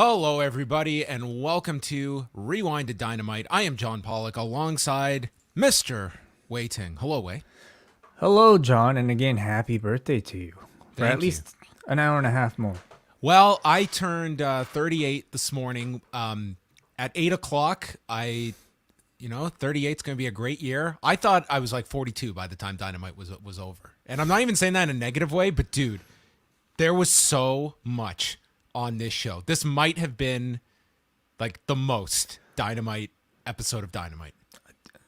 Hello, everybody, and welcome to Rewind-A-Dynamite. I am John Pollock, alongside Mr. Wai Ting. Hello, Wai. Hello, John, and again, happy birthday to you. For Thank at least an hour and a half more. Well, I turned 38 this morning. At 8 o'clock, 38 is going to be a great year. I thought I was like 42 by the time Dynamite was over. And I'm not even saying that in a negative way, but dude, there was so much on this show. This might have been like the most Dynamite episode of Dynamite.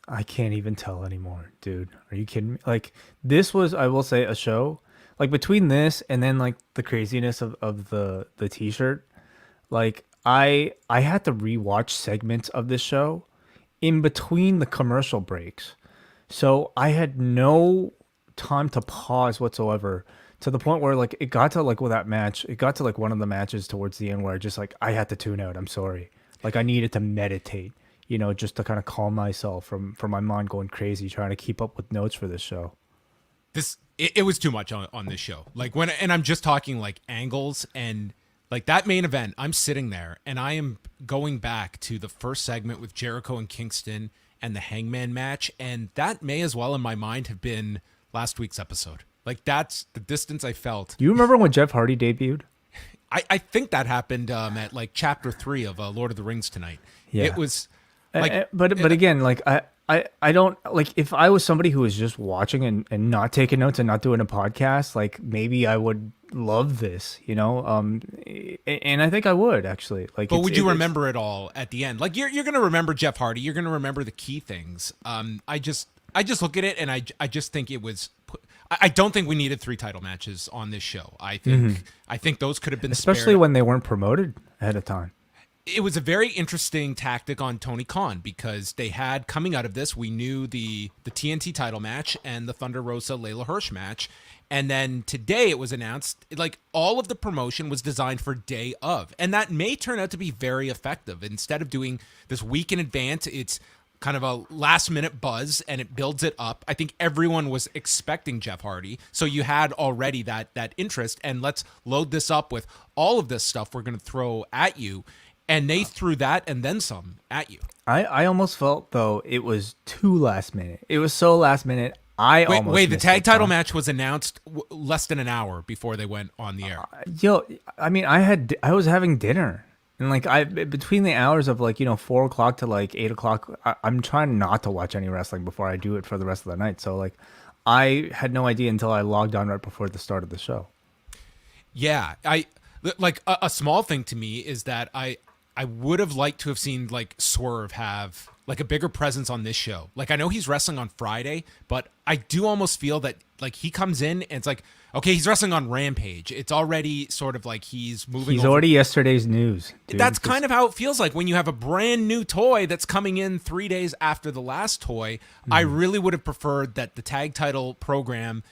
I can't even tell anymore, dude. Are you kidding me? Like, this was, I will say, a show. Like, between this and then, like, the craziness of the t-shirt, like, I had to rewatch segments of this show in between the commercial breaks. So I had no time to pause whatsoever, to the point where, like, it got to, like, with that match, it got to, like, one of the matches towards the end where just, like, I had to tune out. I'm sorry. Like, I needed to meditate, just to kind of calm myself from my mind going crazy trying to keep up with notes for this show. It was too much on this show. Like, and I'm just talking, like, angles and, like, that main event, I'm sitting there, and I am going back to the first segment with Jericho and Kingston and the Hangman match, and that may as well, in my mind, have been last week's episode. Like, that's the distance I felt. Do you remember when Jeff Hardy debuted? I think that happened at, like, Chapter 3 of Lord of the Rings tonight. Yeah. It was, like... But again, like, I don't, like, if I was somebody who was just watching and not taking notes and not doing a podcast, like, maybe I would love this, and I think I would, actually. Like, but would you remember it all at the end? Like, you're going to remember Jeff Hardy. You're going to remember the key things. I just look at it, and I just think it was... I don't think we needed 3 title matches on this show. I think those could have been especially spared. when they weren't promoted ahead of time. It was a very interesting tactic on Tony Khan, because they had, coming out of this, we knew the TNT title match and the Thunder Rosa Layla Hirsch match. And then today it was announced, like, all of the promotion was designed for day of. And that may turn out to be very effective. Instead of doing this week in advance, it's kind of a last minute buzz and it builds it up. I think everyone was expecting Jeff Hardy. So you had already that interest, and let's load this up with all of this stuff we're going to throw at you. And they threw that and then some at you. I almost felt, though, it was too last minute. It was so last minute. Wait, the tag title match was announced less than an hour before they went on the air. I mean, I was having dinner. And, like, between the hours of, like, 4 o'clock to, like, 8 o'clock, I'm trying not to watch any wrestling before I do it for the rest of the night. So, like, I had no idea until I logged on right before the start of the show. Yeah. A small thing to me is that I would have liked to have seen, like, Swerve have, like, a bigger presence on this show. Like, I know he's wrestling on Friday, but I do almost feel that, like, he comes in and it's like, okay, he's wrestling on Rampage. It's already sort of like he's moving. He's already yesterday's news, dude. That's kind of how it feels like when you have a brand new toy that's coming in 3 days after the last toy. I really would have preferred that the tag title program,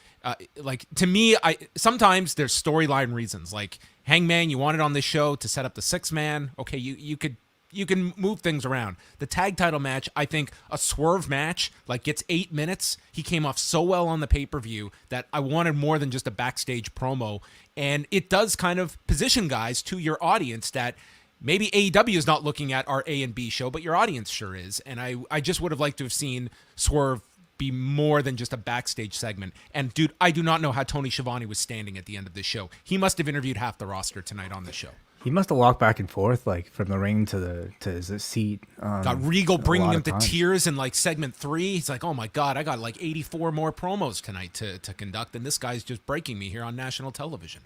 like, to me, sometimes there's storyline reasons. Like, Hangman, you wanted on this show to set up the 6-man. Okay, you can move things around. The tag title match, I think a Swerve match, like, gets 8 minutes. He came off so well on the pay-per-view that I wanted more than just a backstage promo. And it does kind of position guys to your audience that maybe AEW is not looking at our A and B show, but your audience sure is. And I just would have liked to have seen Swerve be more than just a backstage segment. And, dude, I do not know how Tony Schiavone was standing at the end of this show. He must have interviewed half the roster tonight on the show. He must have walked back and forth, like, from the ring to his seat. Got Regal bringing him to tears in, like, segment 3. He's like, oh my God, I got like 84 more promos tonight to conduct, and this guy's just breaking me here on national television.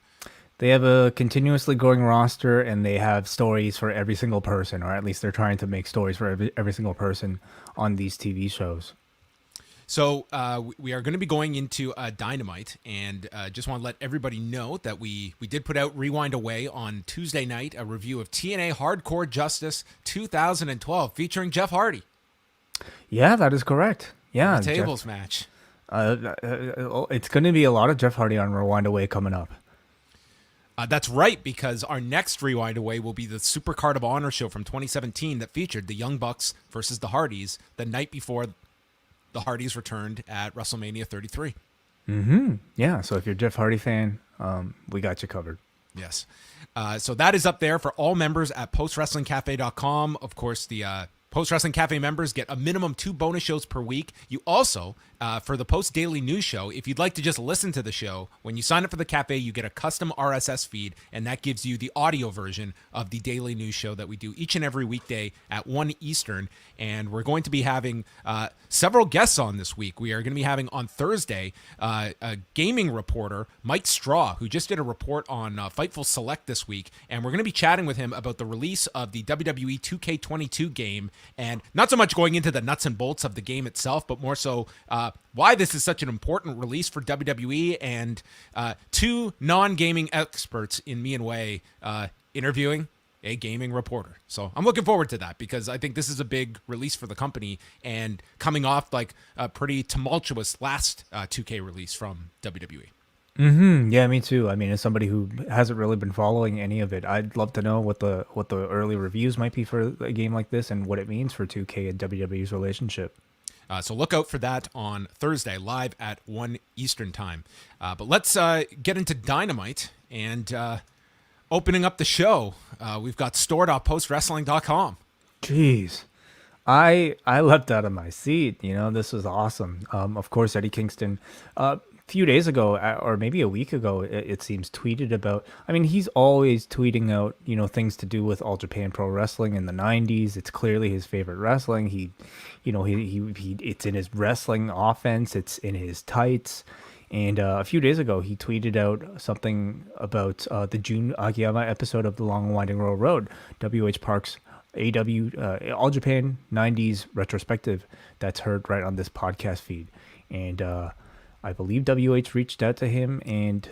They have a continuously growing roster, and they have stories for every single person, or at least they're trying to make stories for every single person on these TV shows. So we are going to be going into Dynamite, and just want to let everybody know that we did put out Rewind-A on Tuesday night, a review of TNA Hardcore Justice 2012 featuring Jeff Hardy. Yeah, that is correct. Yeah, the tables match. It's going to be a lot of Jeff Hardy on Rewind-A coming up. That's right, because our next Rewind-A will be the Super Card of Honor show from 2017 that featured the Young Bucks versus the Hardys the night before the Hardys returned at WrestleMania 33. Yeah, so if you're a Jeff Hardy fan, we got you covered. Yes. So that is up there for all members at postwrestlingcafe.com. Of course, the Post Wrestling Cafe members get a minimum 2 bonus shows per week. You also, for the Post Daily News Show, if you'd like to just listen to the show, when you sign up for the cafe, you get a custom RSS feed, and that gives you the audio version of the Daily News Show that we do each and every weekday at 1 Eastern. And we're going to be having several guests on this week. We are going to be having on Thursday a gaming reporter, Mike Straw, who just did a report on Fightful Select this week. And we're going to be chatting with him about the release of the WWE 2K22 game, and not so much going into the nuts and bolts of the game itself, but more so why this is such an important release for WWE, and 2 non-gaming experts in me and Wai interviewing a gaming reporter. So I'm looking forward to that, because I think this is a big release for the company, and coming off like a pretty tumultuous last 2K release from WWE. Yeah, me too. I mean, as somebody who hasn't really been following any of it, I'd love to know what the early reviews might be for a game like this, and what it means for 2K and WWE's relationship. So look out for that on Thursday, live at 1 Eastern time. But let's get into Dynamite, and opening up the show, we've got store.postwrestling.com. Jeez. I leapt out of my seat. This was awesome. Of course, Eddie Kingston, few days ago, or maybe a week ago, it seems, tweeted about, I mean, he's always tweeting out, things to do with All Japan Pro Wrestling in the 90s. It's clearly his favorite wrestling. He it's in his wrestling offense. It's in his tights. And a few days ago, he tweeted out something about the Jun Akiyama episode of The Long and Winding Road, WH Park's AEW All Japan 90s retrospective that's heard right on this podcast feed. And I believe WH reached out to him, and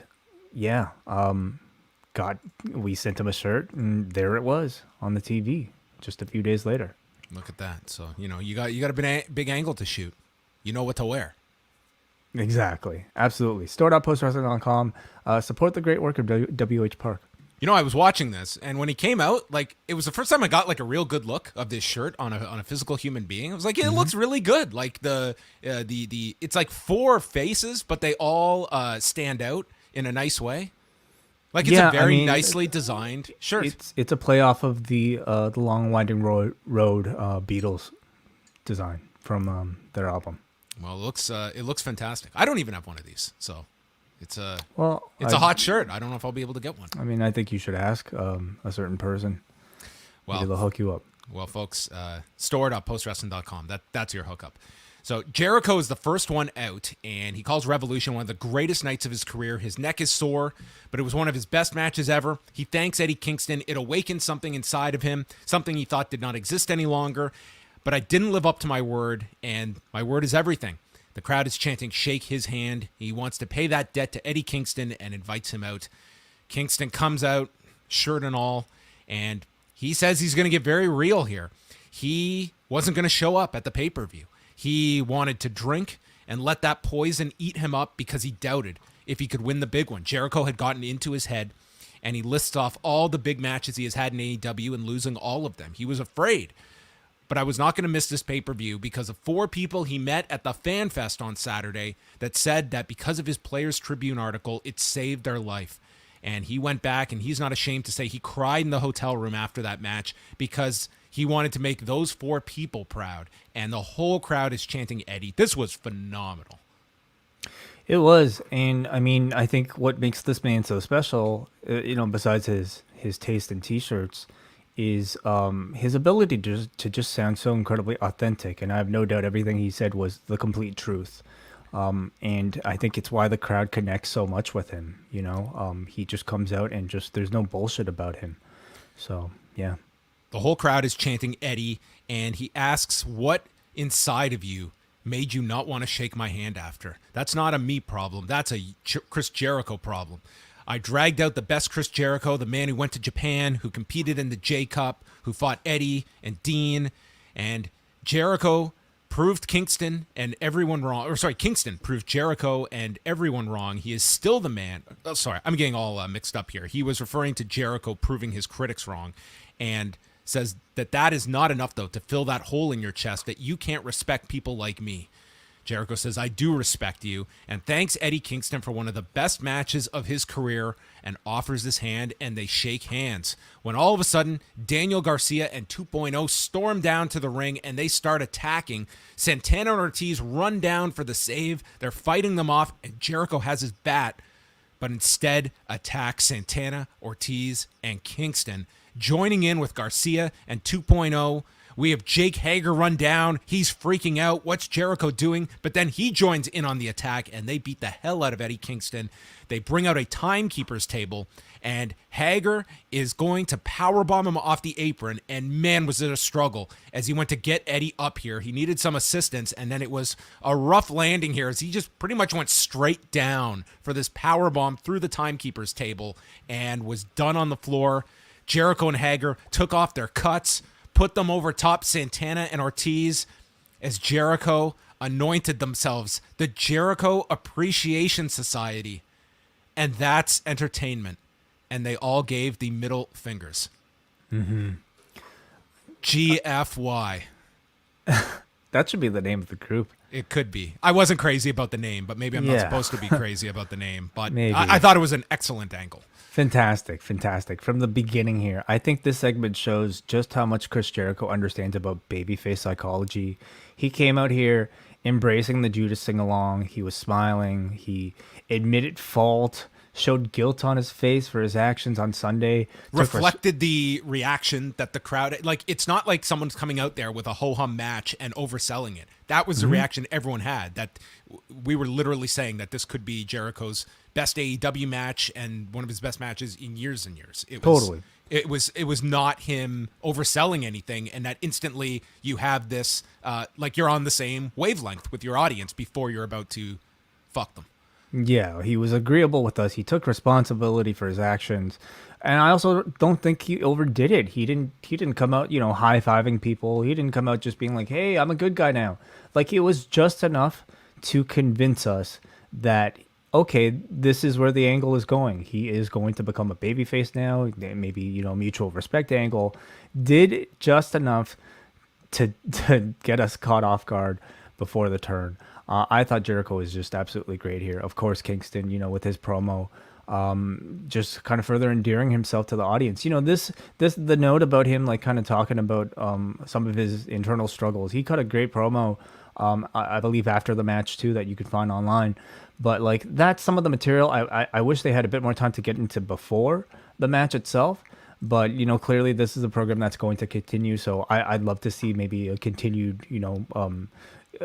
we sent him a shirt, and there it was on the TV just a few days later. Look at that. So, you got a big angle to shoot. You know what to wear. Exactly. Absolutely. Store.postwrestling.com. Support the great work of WH Park. I was watching this, and when he came out, like, it was the first time I got like a real good look of this shirt on a physical human being. I was like, it looks really good. Like the it's like 4 faces, but they all stand out in a nice way. Like, it's a very nicely designed shirt. It's a play off of the Long Winding Road Beatles design from their album. Well, it looks fantastic. I don't even have one of these, so. It's a hot shirt. I don't know if I'll be able to get one. I mean, I think you should ask a certain person. Well, maybe they'll hook you up. Well, folks, store.postwrestling.com. That's your hookup. So Jericho is the first one out, and he calls Revolution one of the greatest nights of his career. His neck is sore, but it was one of his best matches ever. He thanks Eddie Kingston. It awakened something inside of him, something he thought did not exist any longer. But I didn't live up to my word, and my word is everything. The crowd is chanting, shake his hand. He wants to pay that debt to Eddie Kingston and invites him out. Kingston comes out, shirt and all, and he says he's going to get very real here. He wasn't going to show up at the pay-per-view. He wanted to drink and let that poison eat him up because he doubted if he could win the big one. Jericho had gotten into his head, and he lists off all the big matches he has had in AEW and losing all of them. He was afraid. But I was not going to miss this pay-per-view because of 4 people he met at the Fan Fest on Saturday that said that because of his Players Tribune article, it saved their life. And he went back, and he's not ashamed to say he cried in the hotel room after that match because he wanted to make those 4 people proud. And the whole crowd is chanting Eddie. This was phenomenal. It was. And, I mean, I think what makes this man so special, besides his taste in T-shirts, is his ability to just sound so incredibly authentic. And I have no doubt everything he said was the complete truth. And I think it's why the crowd connects so much with him. He just comes out and there's no bullshit about him. So, yeah. The whole crowd is chanting Eddie, and he asks, what inside of you made you not want to shake my hand after? That's not a me problem. That's a Chris Jericho problem. I dragged out the best Chris Jericho, the man who went to Japan, who competed in the J Cup, who fought Eddie and Dean, and Jericho proved Kingston and everyone wrong. Or sorry, Kingston proved Jericho and everyone wrong. He is still the man. Oh, sorry, I'm getting all mixed up here. He was referring to Jericho proving his critics wrong, and says that is not enough, though, to fill that hole in your chest, that you can't respect people like me. Jericho says, I do respect you, and thanks Eddie Kingston for one of the best matches of his career, and offers his hand, and they shake hands. When all of a sudden, Daniel Garcia and 2.0 storm down to the ring, and they start attacking. Santana and Ortiz run down for the save. They're fighting them off, and Jericho has his bat, but instead attacks Santana, Ortiz, and Kingston. Joining in with Garcia and 2.0, we have Jake Hager run down. He's freaking out. What's Jericho doing? But then he joins in on the attack, and they beat the hell out of Eddie Kingston. They bring out a timekeeper's table, and Hager is going to powerbomb him off the apron, and man, was it a struggle as he went to get Eddie up here. He needed some assistance, and then it was a rough landing here as he just pretty much went straight down for this powerbomb through the timekeeper's table and was done on the floor. Jericho and Hager took off their cuts, put them over top Santana and Ortiz as Jericho anointed themselves the Jericho Appreciation Society. And that's entertainment. And they all gave the middle fingers. Mm-hmm. GFY. That should be the name of the group. It could be. I wasn't crazy about the name, but maybe I'm not supposed to be crazy about the name. But Maybe. I thought it was an excellent angle. Fantastic. From the beginning here, I think this segment shows just how much Chris Jericho understands about babyface psychology. He came out here embracing the Judas sing-along. He was smiling. He admitted fault, showed guilt on his face for his actions on Sunday. Reflected the reaction that the crowd... Like, it's not like someone's coming out there with a ho-hum match and overselling it. That was the reaction everyone had. That we were literally saying that this could be Jericho's best AEW match and one of his best matches in years and years. Totally. It was not him overselling anything, and that instantly you have this, like you're on the same wavelength with your audience before you're about to fuck them. Yeah, he was agreeable with us. He took responsibility for his actions. And I also don't think he overdid it. He didn't come out, high-fiving people. He didn't come out just being like, hey, I'm a good guy now. Like, it was just enough to convince us that, okay, this is where the angle is going. He is going to become a babyface now. Maybe, mutual respect angle. Did just enough to get us caught off guard before the turn. I thought Jericho was just absolutely great here. Of course, Kingston, with his promo, just kind of further endearing himself to the audience. The note about him, like, kind of talking about some of his internal struggles. He cut a great promo, I believe, after the match too, that you could find online. But like, that's some of the material I wish they had a bit more time to get into before the match itself. But clearly this is a program that's going to continue. So I'd love to see maybe a continued,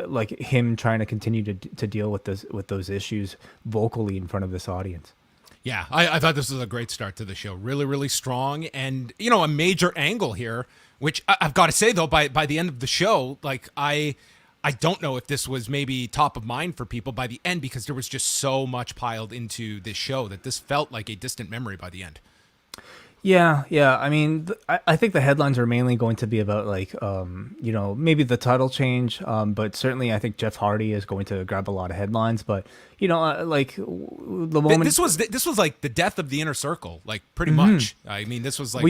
like him trying to continue to deal with those issues vocally in front of this audience. Yeah, I thought this was a great start to the show. Really, really strong. And, a major angle here, which I've got to say, though, by the end of the show, like, I don't know if this was maybe top of mind for people by the end, because there was just so much piled into this show that this felt like a distant memory by the end. Yeah. I mean, I think the headlines are mainly going to be about, like, maybe the title change, but certainly I think Jeff Hardy is going to grab a lot of headlines. But like the moment this was like the death of the Inner Circle, like, pretty much. I mean, this was like.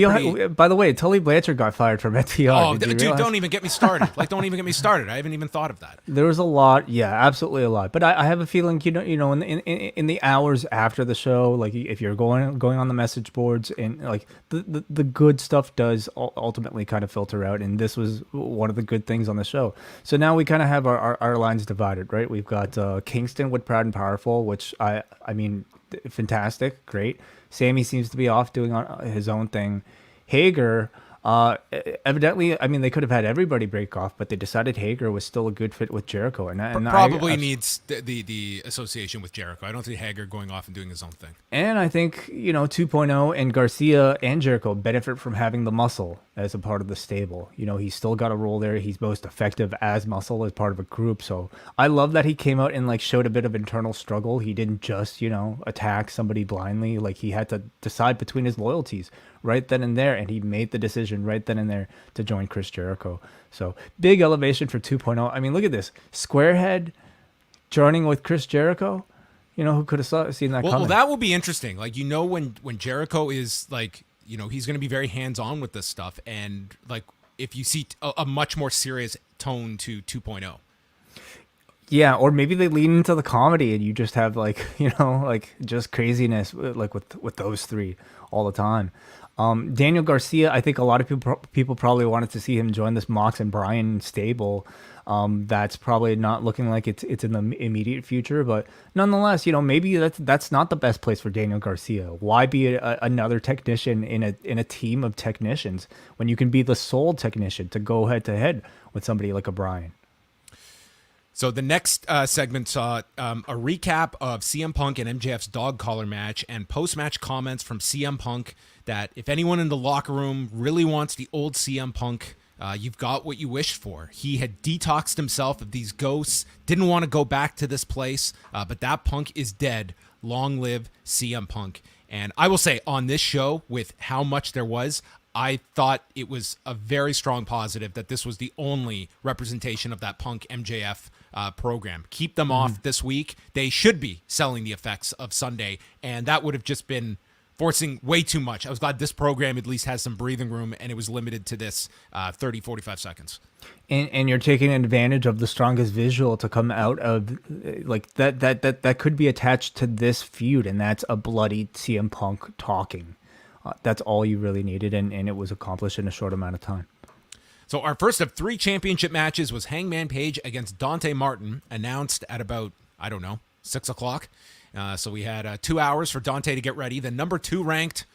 By the way, Tully Blanchard got fired from FTR. Oh, dude, don't even get me started. Like, don't even get me started. I haven't even thought of that. There was a lot, yeah, absolutely a lot. But I have a feeling, in the hours after the show, like, if you're going on the message boards, and like the good stuff does ultimately kind of filter out, and this was one of the good things on the show. So now we kind of have our lines divided, right? We've got Kingston with Proud and Powerful, which I mean, fantastic, great. Sammy seems to be off doing his own thing. Hager, evidently, I mean, they could have had everybody break off, but they decided Hager was still a good fit with Jericho, and probably needs the association with Jericho. I don't see Hager going off and doing his own thing. And I think 2.0 and Garcia and Jericho benefit from having the Muscle as a part of the stable. He's still got a role there. He's most effective as Muscle, as part of a group. So I love that he came out and like showed a bit of internal struggle. He didn't just attack somebody blindly. Like, he had to decide between his loyalties right then and there, and he made the decision right then and there to join Chris Jericho. So big elevation for 2.0. I mean, look at this. Squarehead joining with Chris Jericho. Who could have seen that coming? Well, that will be interesting. Like, when Jericho is like, he's going to be very hands-on with this stuff. And like, if you see a much more serious tone to 2.0. Yeah, or maybe they lean into the comedy and you just have like, like just craziness like with those three all the time. Daniel Garcia, I think a lot of people probably wanted to see him join this Mox and Brian stable. That's probably not looking like it's in the immediate future, but nonetheless, maybe that's not the best place for Daniel Garcia. Why be another technician in a team of technicians when you can be the sole technician to go head to head with somebody like a Brian? So the next segment saw a recap of CM Punk and MJF's dog collar match and post-match comments from CM Punk that if anyone in the locker room really wants the old CM Punk, you've got what you wished for. He had detoxed himself of these ghosts, didn't want to go back to this place, but that Punk is dead. Long live CM Punk. And I will say on this show, with how much there was, I thought it was a very strong positive that this was the only representation of that Punk MJF program. Keep them off this week. They should be selling the effects of Sunday, and that would have just been forcing way too much. I was glad this program at least has some breathing room, and it was limited to this 30, 45 seconds. And you're taking advantage of the strongest visual to come out of like that could be attached to this feud, and that's a bloody CM Punk talking. That's all you really needed, and it was accomplished in a short amount of time. So our first of 3 championship matches was Hangman Page against Dante Martin, announced at about, 6 o'clock. So we had 2 hours for Dante to get ready, the number 2 ranked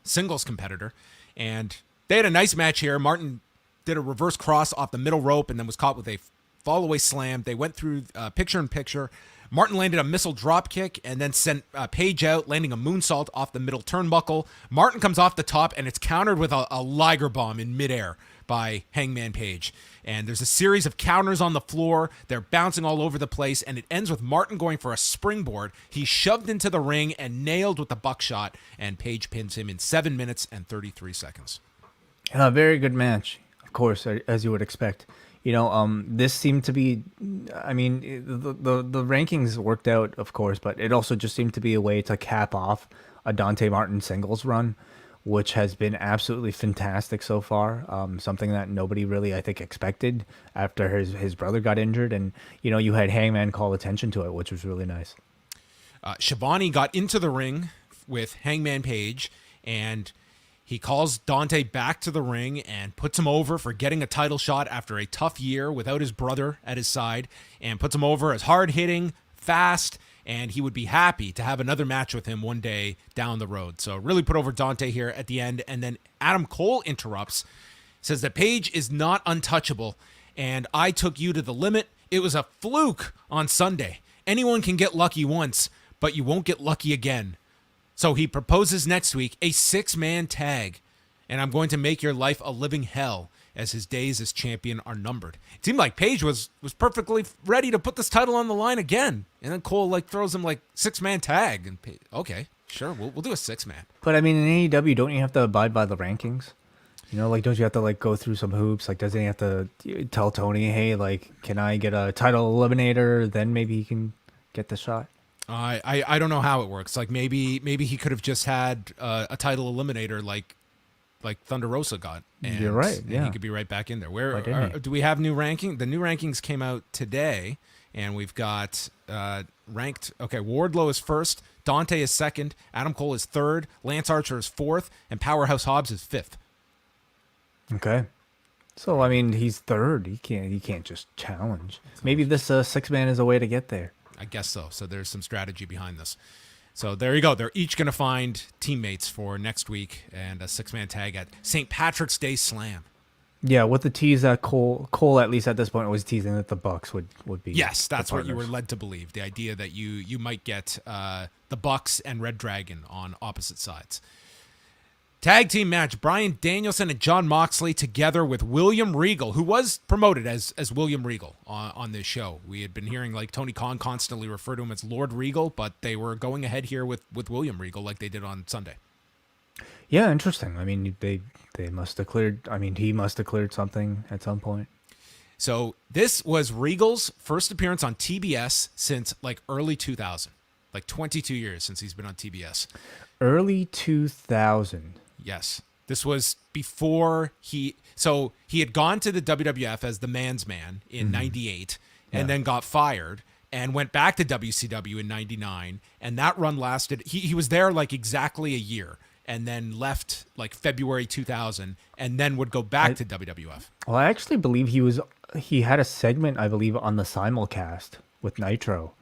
singles competitor. And they had a nice match here. Martin did a reverse cross off the middle rope and then was caught with a fall-away slam. They went through picture-in-picture. Martin landed a missile drop kick and then sent Page out, landing a moonsault off the middle turnbuckle. Martin comes off the top, and it's countered with a Liger bomb in midair by Hangman Page. And there's a series of counters on the floor. They're bouncing all over the place, and it ends with Martin going for a springboard. He's shoved into the ring and nailed with the buckshot, and Page pins him in 7 minutes and 33 seconds. A very good match, of course, as you would expect. This seemed to be, the rankings worked out, of course, but it also just seemed to be a way to cap off a Dante Martin singles run, which has been absolutely fantastic so far. Something that nobody really, I think, expected after his brother got injured. And, you had Hangman call attention to it, which was really nice. Shivani got into the ring with Hangman Page, and he calls Dante back to the ring and puts him over for getting a title shot after a tough year without his brother at his side, and puts him over as hard-hitting, fast, and he would be happy to have another match with him one day down the road. So really put over Dante here at the end. And then Adam Cole interrupts, says that Page is not untouchable, and I took you to the limit. It was a fluke on Sunday. Anyone can get lucky once, but you won't get lucky again. So he proposes next week a 6-man tag, and I'm going to make your life a living hell as his days as champion are numbered. It seemed like Page was perfectly ready to put this title on the line again, and then Cole throws him 6-man tag, and okay, sure, we'll do a 6-man. But I mean, in AEW, don't you have to abide by the rankings? Don't you have to go through some hoops? Doesn't he have to tell Tony, hey, can I get a title eliminator? Then maybe he can get the shot. I don't know how it works. Maybe he could have just had a title eliminator like Thunder Rosa got. And, you're right. Yeah, and he could be right back in there. Do we have new ranking? The new rankings came out today, and we've got ranked. Okay, Wardlow is first, Dante is second, Adam Cole is third, Lance Archer is fourth, and Powerhouse Hobbs is fifth. Okay. So he's third. He can't just challenge. Maybe this 6-man is a way to get there. I guess so. So there's some strategy behind this. So there you go. They're each going to find teammates for next week and a 6-man tag at St. Patrick's Day Slam. Yeah, with the tease that Cole at least at this point was teasing that the Bucks would be. Yes, that's what you were led to believe. The idea that you might get the Bucks and Red Dragon on opposite sides. Tag team match, Bryan Danielson and Jon Moxley together with William Regal, who was promoted as William Regal on this show. We had been hearing Tony Khan constantly refer to him as Lord Regal, but they were going ahead here with William Regal like they did on Sunday. Yeah, interesting. They must have cleared, he must have cleared something at some point. So this was Regal's first appearance on TBS since early 2000, 22 years since he's been on TBS. Early 2000. Yes. This was before he had gone to the WWF as the Man's Man in 98, and then got fired and went back to WCW in 99. And that run lasted, he was there like exactly a year and then left like February 2000 and then would go back to WWF. Well, I actually believe he had a segment, I believe, on the simulcast with Nitro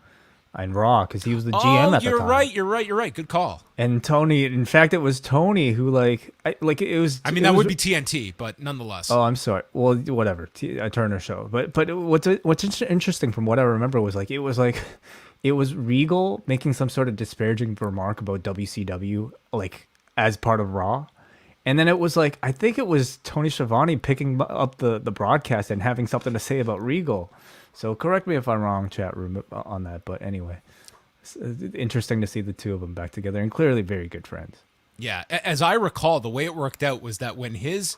and Raw because he was the GM at the time. You're right. Good call. And Tony, in fact, it was Tony who it was. I mean, that would be TNT, but nonetheless. Oh, I'm sorry. Well, whatever, a Turner show. But what's interesting from what I remember was it was Regal making some sort of disparaging remark about WCW as part of Raw. And then it was I think it was Tony Schiavone picking up the broadcast and having something to say about Regal. So correct me if I'm wrong, chat room, on that. But anyway, it's interesting to see the two of them back together and clearly very good friends. Yeah. As I recall, the way it worked out was that when his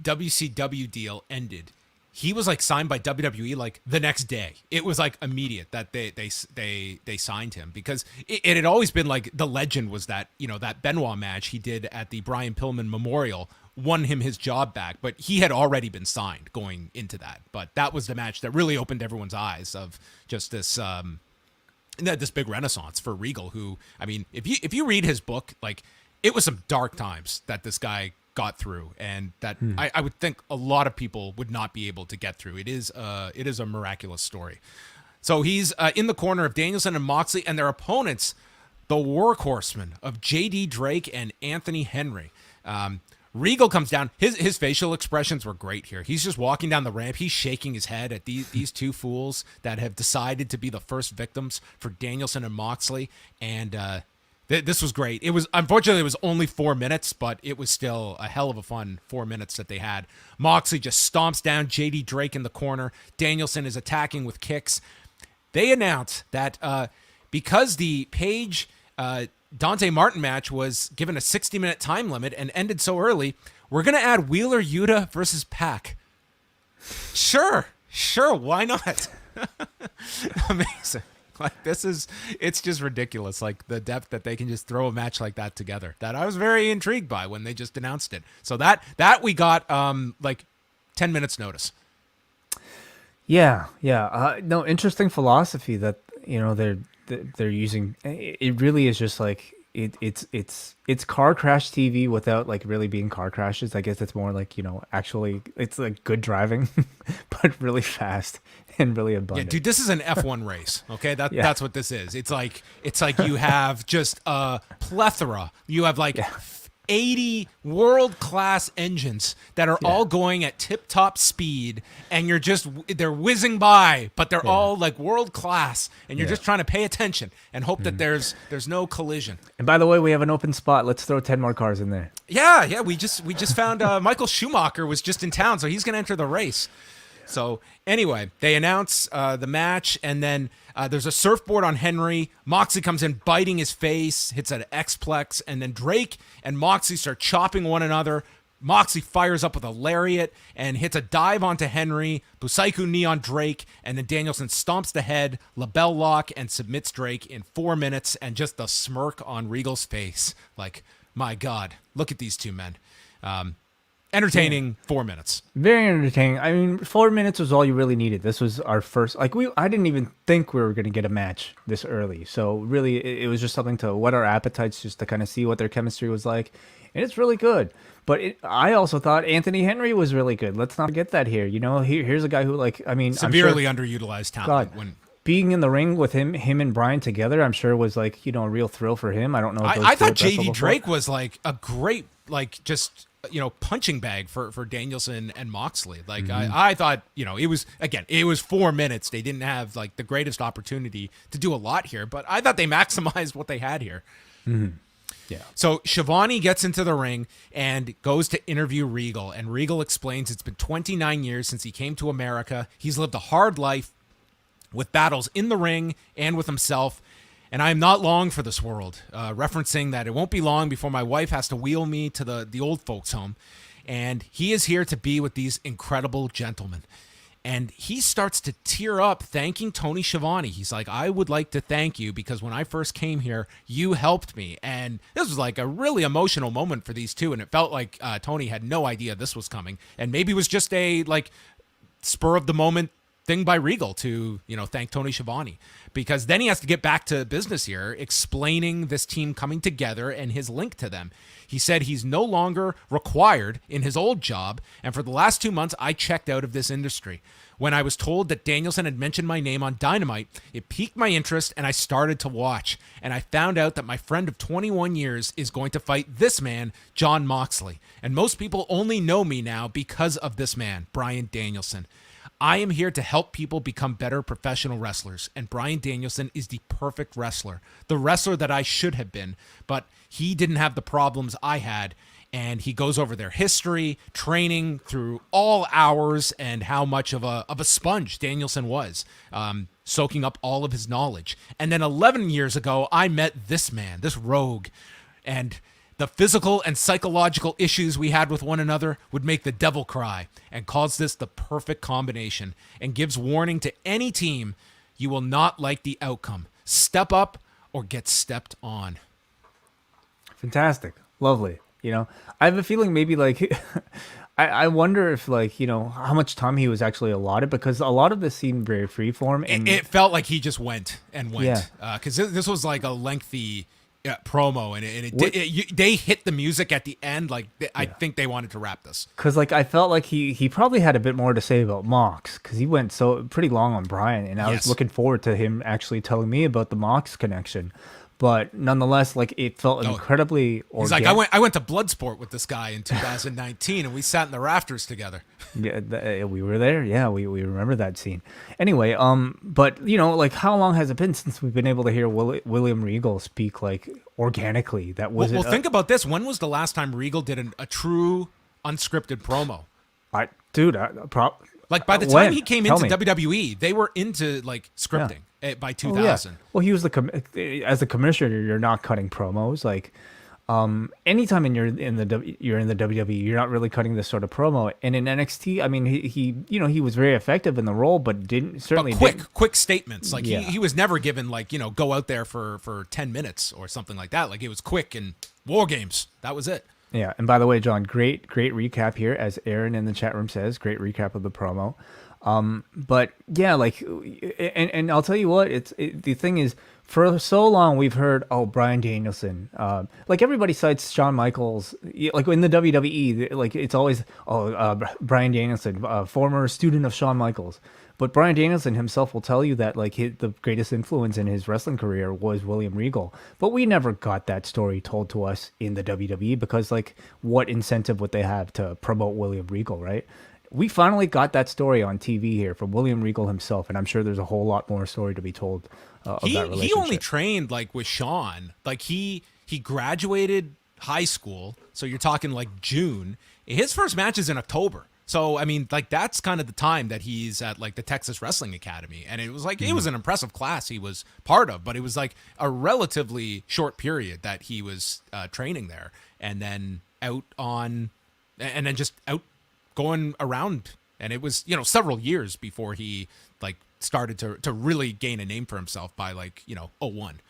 WCW deal ended, he was signed by WWE the next day. It was immediate that they signed him because it had always been the legend was that, that Benoit match he did at the Brian Pillman Memorial won him his job back, but he had already been signed going into that. But that was the match that really opened everyone's eyes of just this this big renaissance for Regal, who, I mean, if you read his book, it was some dark times that this guy got through, and that I would think a lot of people would not be able to get through. It is a miraculous story. So he's in the corner of Danielson and Moxley and their opponents, the workhorsemen of J.D. Drake and Anthony Henry. Regal comes down. His facial expressions were great here. He's just walking down the ramp. He's shaking his head at these two fools that have decided to be the first victims for Danielson and Moxley. And this was great. Unfortunately, it was only 4 minutes, but it was still a hell of a fun 4 minutes that they had. Moxley just stomps down J.D. Drake in the corner. Danielson is attacking with kicks. They announce that because the Paige Dante Martin match was given a 60-minute time limit and ended so early, we're going to add Wheeler Yuta versus Pac. Sure, why not? Amazing. It's just ridiculous, the depth that they can just throw a match like that together. That I was very intrigued by when they just announced it. So that we got 10 minutes notice. Yeah. No, interesting philosophy that they're using. It really is just it's car crash TV without really being car crashes. I guess it's more actually it's good driving, but really fast and really abundant. Yeah, dude, this is an F1 race. Okay, that's what this is. It's like you have just a plethora. You have 80 world-class engines that are all going at tip-top speed, and they're whizzing by, but they're all world-class, and you're just trying to pay attention and hope that there's no collision. And by the way, we have an open spot. Let's throw 10 more cars in there. Yeah, we just found Michael Schumacher was just in town, so he's going to enter the race. So anyway, they announce the match, and then there's a surfboard on Henry. Moxley comes in biting his face, hits an X-Plex, and then Drake and Moxley start chopping one another. Moxley fires up with a lariat and hits a dive onto Henry, Busaiku knee on Drake, and then Danielson stomps the head, label lock, and submits Drake in 4 minutes, and just the smirk on Regal's face. My God, look at these two men. Entertaining 4 minutes. Very entertaining. I mean, 4 minutes was all you really needed. This was our first. I didn't even think we were going to get a match this early. So really, it was just something to whet our appetites, just to kind of see what their chemistry was like, and it's really good. But I also thought Anthony Henry was really good. Let's not forget that here. Here's a guy who severely underutilized talent. Being in the ring with him and Bryan together, I'm sure was a real thrill for him. I don't know. If I thought JD Drake was a great punching bag for Danielson and Moxley. I thought, it was 4 minutes. They didn't have the greatest opportunity to do a lot here, but I thought they maximized what they had here. Mm-hmm. Yeah. So Schiavone gets into the ring and goes to interview Regal, and Regal explains it's been 29 years since he came to America. He's lived a hard life with battles in the ring and with himself. And I am not long for this world, referencing that it won't be long before my wife has to wheel me to the old folks' home. And he is here to be with these incredible gentlemen. And he starts to tear up thanking Tony Schiavone. He's like, I would like to thank you because when I first came here, you helped me. And this was a really emotional moment for these two. And it felt like Tony had no idea this was coming. And maybe it was just a spur of the moment thing by Regal to, thank Tony Schiavone, because then he has to get back to business here, explaining this team coming together and his link to them. He said he's no longer required in his old job, and for the last 2 months, I checked out of this industry. When I was told that Danielson had mentioned my name on Dynamite, it piqued my interest, and I started to watch. And I found out that my friend of 21 years is going to fight this man, Jon Moxley. And most people only know me now because of this man, Bryan Danielson. I am here to help people become better professional wrestlers, and Bryan Danielson is the perfect wrestler, the wrestler that I should have been, but he didn't have the problems I had, and he goes over their history, training through all hours, and how much of a sponge Danielson was, soaking up all of his knowledge. And then 11 years ago, I met this man, this rogue, and the physical and psychological issues we had with one another would make the devil cry, and calls this the perfect combination, and gives warning to any team: you will not like the outcome. Step up or get stepped on. Fantastic. Lovely. I have a feeling maybe like I wonder if how much time he was actually allotted, because a lot of this seemed very freeform, and it felt like he just went and went. Yeah. Because this was like a lengthy promo, and they hit the music at the end. I think they wanted to wrap this. Because I felt like he probably had a bit more to say about Mox, because he went so pretty long on Bryan, and I was looking forward to him actually telling me about the Mox connection. But nonetheless, it felt incredibly organic. He's like, I went to Bloodsport with this guy in 2019, and we sat in the rafters together. Yeah, we were there. Yeah, we remember that scene. Anyway, but how long has it been since we've been able to hear William Regal speak organically? That was well, think about this. When was the last time Regal did a true unscripted promo? By the time he came into WWE, they were into scripting by 2000. Yeah. Well, he was as the commissioner. You're not cutting promos. Anytime you're in the WWE, you're not really cutting this sort of promo. And in NXT, I mean, he was very effective in the role, but quick statements. He was never given go out there for 10 minutes or something like that. It was quick and War Games. That was it. Yeah, and by the way, John, great recap here, as Aaron in the chat room says. Great recap of the promo. But yeah, and I'll tell you what, the thing is, for so long we've heard, Bryan Danielson, everybody cites Shawn Michaels, in the WWE, it's always, Bryan Danielson, former student of Shawn Michaels. But Bryan Danielson himself will tell you that the greatest influence in his wrestling career was William Regal. But we never got that story told to us in the WWE, because what incentive would they have to promote William Regal, right? We finally got that story on TV here from William Regal himself, and I'm sure there's a whole lot more story to be told of that relationship. He only trained with Shawn. He graduated high school, so you're talking June. His first match is in October. So, I mean, that's kind of the time that he's at the Texas Wrestling Academy. And it was it was an impressive class he was part of, but it was a relatively short period that he was training there, and then just out going around. And it was, several years before he started to really gain a name for himself by 01.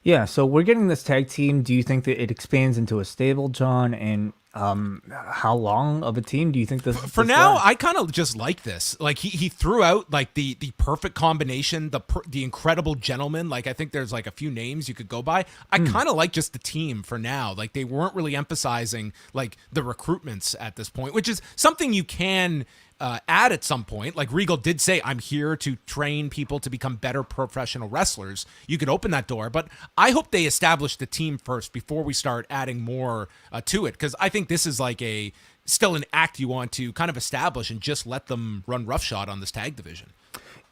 Yeah, so we're getting this tag team. Do you think that it expands into a stable, John? And how long of a team do you think this? For now, lasts? I kind of just like this. He threw out the perfect combination, the incredible gentleman. I think there's a few names you could go by. I kind of like just the team for now. They weren't really emphasizing the recruitments at this point, which is something you can add at some point. Regal did say, I'm here to train people to become better professional wrestlers. You could open that door, but I hope they establish the team first before we start adding more to it, because I think this is still an act you want to kind of establish and just let them run roughshod on this tag division.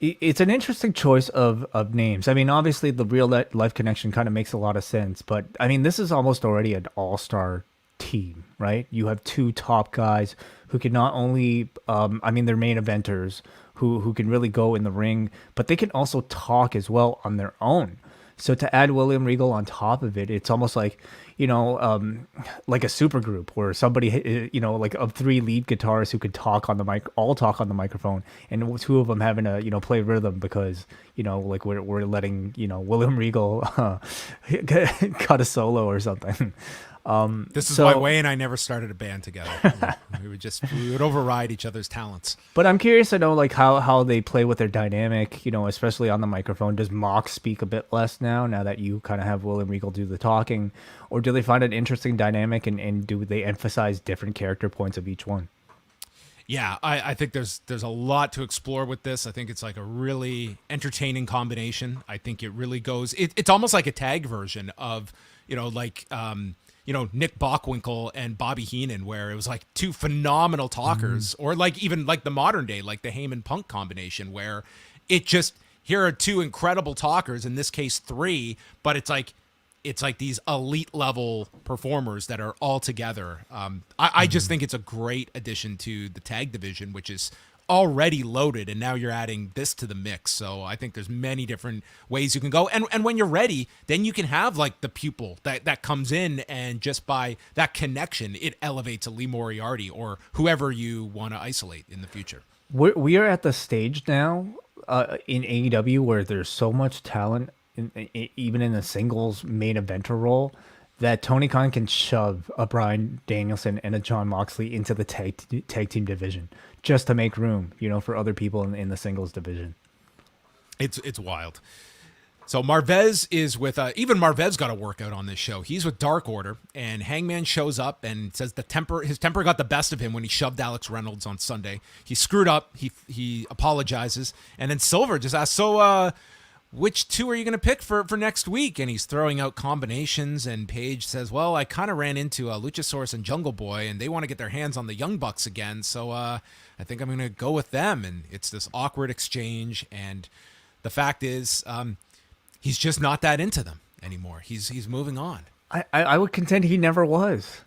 It's an interesting choice of names. I mean, obviously the real life connection kind of makes a lot of sense, but I mean, this is almost already an all-star team, right? You have two top guys who can not only, they're main eventers who can really go in the ring, but they can also talk as well on their own. So to add William Regal on top of it, it's almost like a super group where somebody, of three lead guitarists who could talk on the mic, all talk on the microphone, and two of them having to, play rhythm because, we're letting, William Regal cut a solo or something. This is why Wai and I never started a band together. we would override each other's talents. But I'm curious to know like how they play with their dynamic, especially on the microphone. Does Mox speak a bit less now that you kind of have Will and Regal do the talking? Or do they find an interesting dynamic and do they emphasize different character points of each one? Yeah, I think there's a lot to explore with this. I think it's like a really entertaining combination. I think it really goes. It's almost like a tag version of Nick Bockwinkel and Bobby Heenan, where it was like two phenomenal talkers, or like even like the modern day, like the Heyman Punk combination, where it just here are two incredible talkers. In this case, three, but it's like these elite level performers that are all together. I just think it's a great addition to the tag division, which is already loaded, and now you're adding this to the mix. So I think there's many different ways you can go. And when you're ready, then you can have like the pupil that comes in, and just by that connection, it elevates a Lee Moriarty or whoever you want to isolate in the future. We are at the stage now in AEW where there's so much talent, even in the singles main eventer role, that Tony Khan can shove a Bryan Danielson and a Jon Moxley into the tag team division just to make room, for other people in the singles division. It's wild. So Marvez is with even Marvez got a workout on this show. He's with Dark Order, and Hangman shows up and says his temper got the best of him when he shoved Alex Reynolds on Sunday. He screwed up. He apologizes, and then Silver just asks, so which two are you going to pick for next week? And he's throwing out combinations, and Paige says, well, I kind of ran into Luchasaurus and Jungle Boy, and they want to get their hands on the Young Bucks again, so I think I'm going to go with them. And it's this awkward exchange, and the fact is he's just not that into them anymore. He's moving on. I would contend he never was.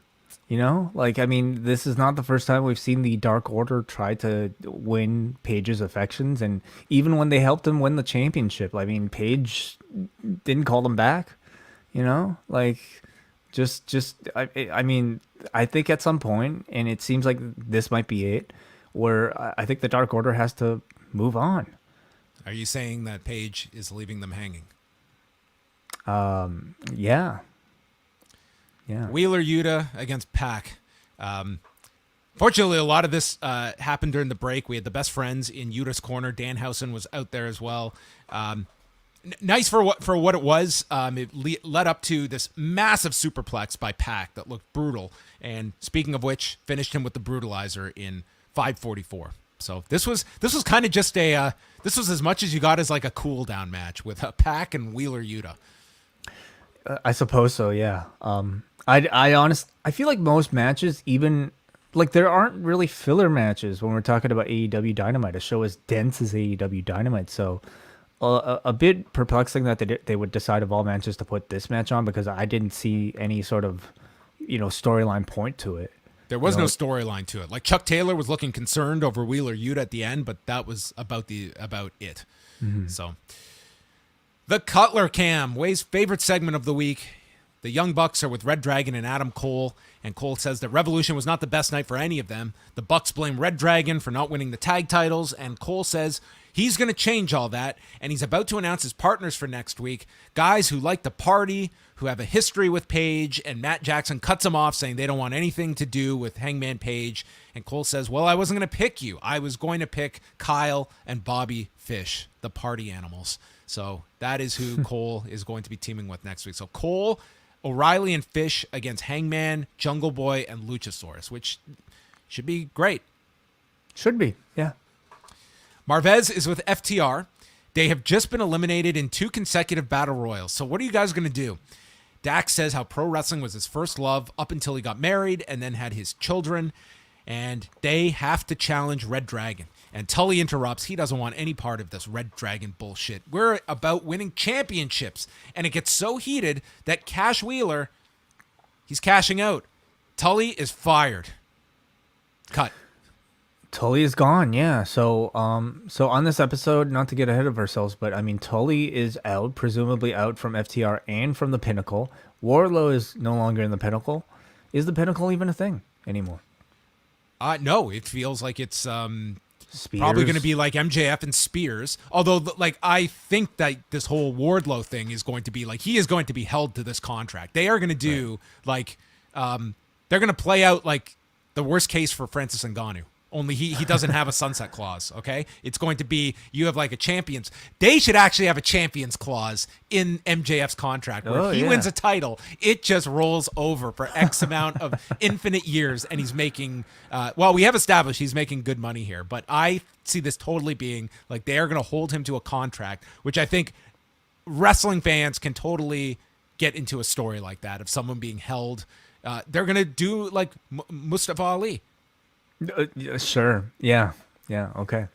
This is not the first time we've seen the Dark Order try to win Paige's affections. And even when they helped him win the championship, Paige didn't call them back, I think at some point, and it seems like this might be it, where I think the Dark Order has to move on. Are you saying that Paige is leaving them hanging? Yeah. Wheeler Yuta against Pac. Fortunately, a lot of this happened during the break. We had the best friends in Yuta's corner. Danhausen was out there as well. Nice for what it was. It led up to this massive superplex by Pac that looked brutal. And speaking of which, finished him with the brutalizer in 5:44. So this was kind of just this was as much as you got as like a cool down match with Pac and Wheeler Yuta. I suppose so, yeah. I feel like most matches, even like there aren't really filler matches when we're talking about AEW Dynamite, a show as dense as AEW Dynamite. So a bit perplexing that they would decide of all matches to put this match on, because I didn't see any sort of storyline point to it. There was no storyline to it. Like Chuck Taylor was looking concerned over Wheeler Yuta at the end, but that was about it. Mm-hmm. So the Cutler Cam, Wai's favorite segment of the week. The Young Bucks are with Red Dragon and Adam Cole, and Cole says that Revolution was not the best night for any of them. The Bucks blame Red Dragon for not winning the tag titles, and Cole says he's going to change all that, and he's about to announce his partners for next week, guys who like to party, who have a history with Paige, and Matt Jackson cuts him off saying they don't want anything to do with Hangman Page, and Cole says, well, I wasn't going to pick you. I was going to pick Kyle and Bobby Fish, the party animals. So that is who Cole is going to be teaming with next week. So Cole, O'Reilly, and Fish against Hangman, Jungle Boy, and Luchasaurus, which should be great. Should be, yeah. Marvez is with FTR. They have just been eliminated in 2 consecutive battle royals. So what are you guys going to do? Dax says how pro wrestling was his first love up until he got married and then had his children. And they have to challenge Red Dragon. And Tully interrupts. He doesn't want any part of this Red Dragon bullshit. We're about winning championships. And it gets so heated that Cash Wheeler, he's cashing out. Tully is fired. Cut. Tully is gone, yeah. So on this episode, not to get ahead of ourselves, but Tully is out, presumably out from FTR and from the Pinnacle. Wardlow is no longer in the Pinnacle. Is the Pinnacle even a thing anymore? No, it feels like it's Spears. Probably going to be like MJF and Spears. Although, I think that this whole Wardlow thing is going to be he is going to be held to this contract. They are going to do they're going to play out like the worst case for Francis Ngannou. Only he doesn't have a sunset clause, okay? It's going to be, you have like a champions. They should actually have a champions clause in MJF's contract where if he wins a title, it just rolls over for X amount of infinite years, and he's making, we have established he's making good money here, but I see this totally being like they are going to hold him to a contract, which I think wrestling fans can totally get into a story like that of someone being held. They're going to do like Mustafa Ali. Sure. Yeah. Okay.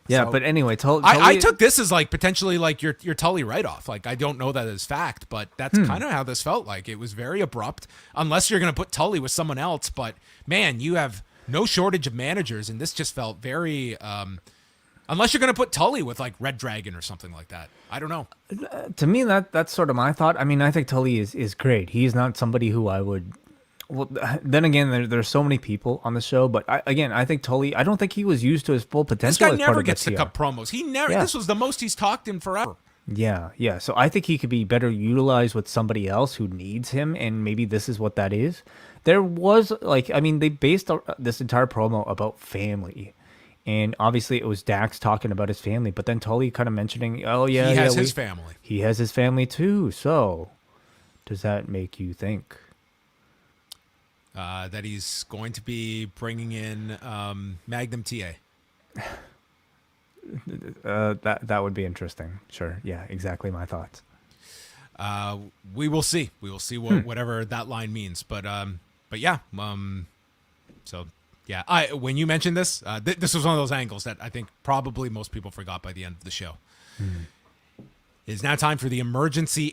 Yeah, so, but anyway, I took this as like potentially like your Tully write-off. Like I don't know that as fact, but that's kind of how this felt like. It was very abrupt, unless you're going to put Tully with someone else. But man, you have no shortage of managers, and this just felt very. Unless you're going to put Tully with like Red Dragon or something like that. I don't know. To me, that's sort of my thought. I mean, I think Tully is great. He's not somebody who I would. Well, then again, there's so many people on the show, but I think Tully, I don't think he was used to his full potential. This guy never gets to cut promos. He never. Yeah. This was the most he's talked in forever. Yeah. So I think he could be better utilized with somebody else who needs him, and maybe this is what that is. There was they based this entire promo about family, and obviously it was Dax talking about his family, but then Tully kind of mentioning, he has his family. He has his family too. So does that make you think? That he's going to be bringing in Magnum TA. That would be interesting. Sure. Yeah, exactly my thoughts. We will see. We will see whatever that line means. But yeah. So yeah, when you mentioned this, this was one of those angles that I think probably most people forgot by the end of the show. It is now time for the emergency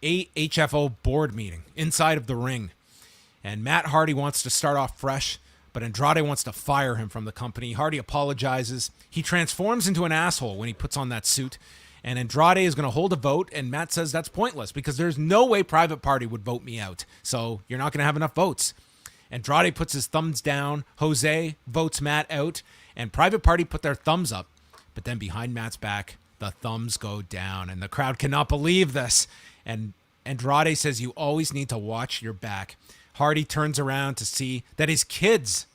AHFO board meeting inside of the ring. And Matt Hardy wants to start off fresh, but Andrade wants to fire him from the company. Hardy apologizes. He transforms into an asshole when he puts on that suit. And Andrade is going to hold a vote, and Matt says that's pointless because there's no way Private Party would vote me out. So you're not going to have enough votes. Andrade puts his thumbs down. Jose votes Matt out, and Private Party put their thumbs up. But then behind Matt's back, the thumbs go down, and the crowd cannot believe this. And Andrade says you always need to watch your back. Hardy turns around to see that his kids,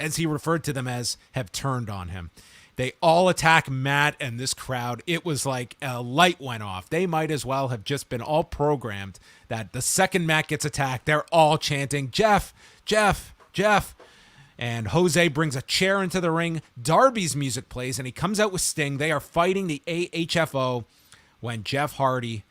as he referred to them as, have turned on him. They all attack Matt and this crowd. It was like a light went off. They might as well have just been all programmed that the second Matt gets attacked, they're all chanting, Jeff, Jeff, Jeff. And Jose brings a chair into the ring. Darby's music plays, and he comes out with Sting. They are fighting the AHFO when Jeff Hardy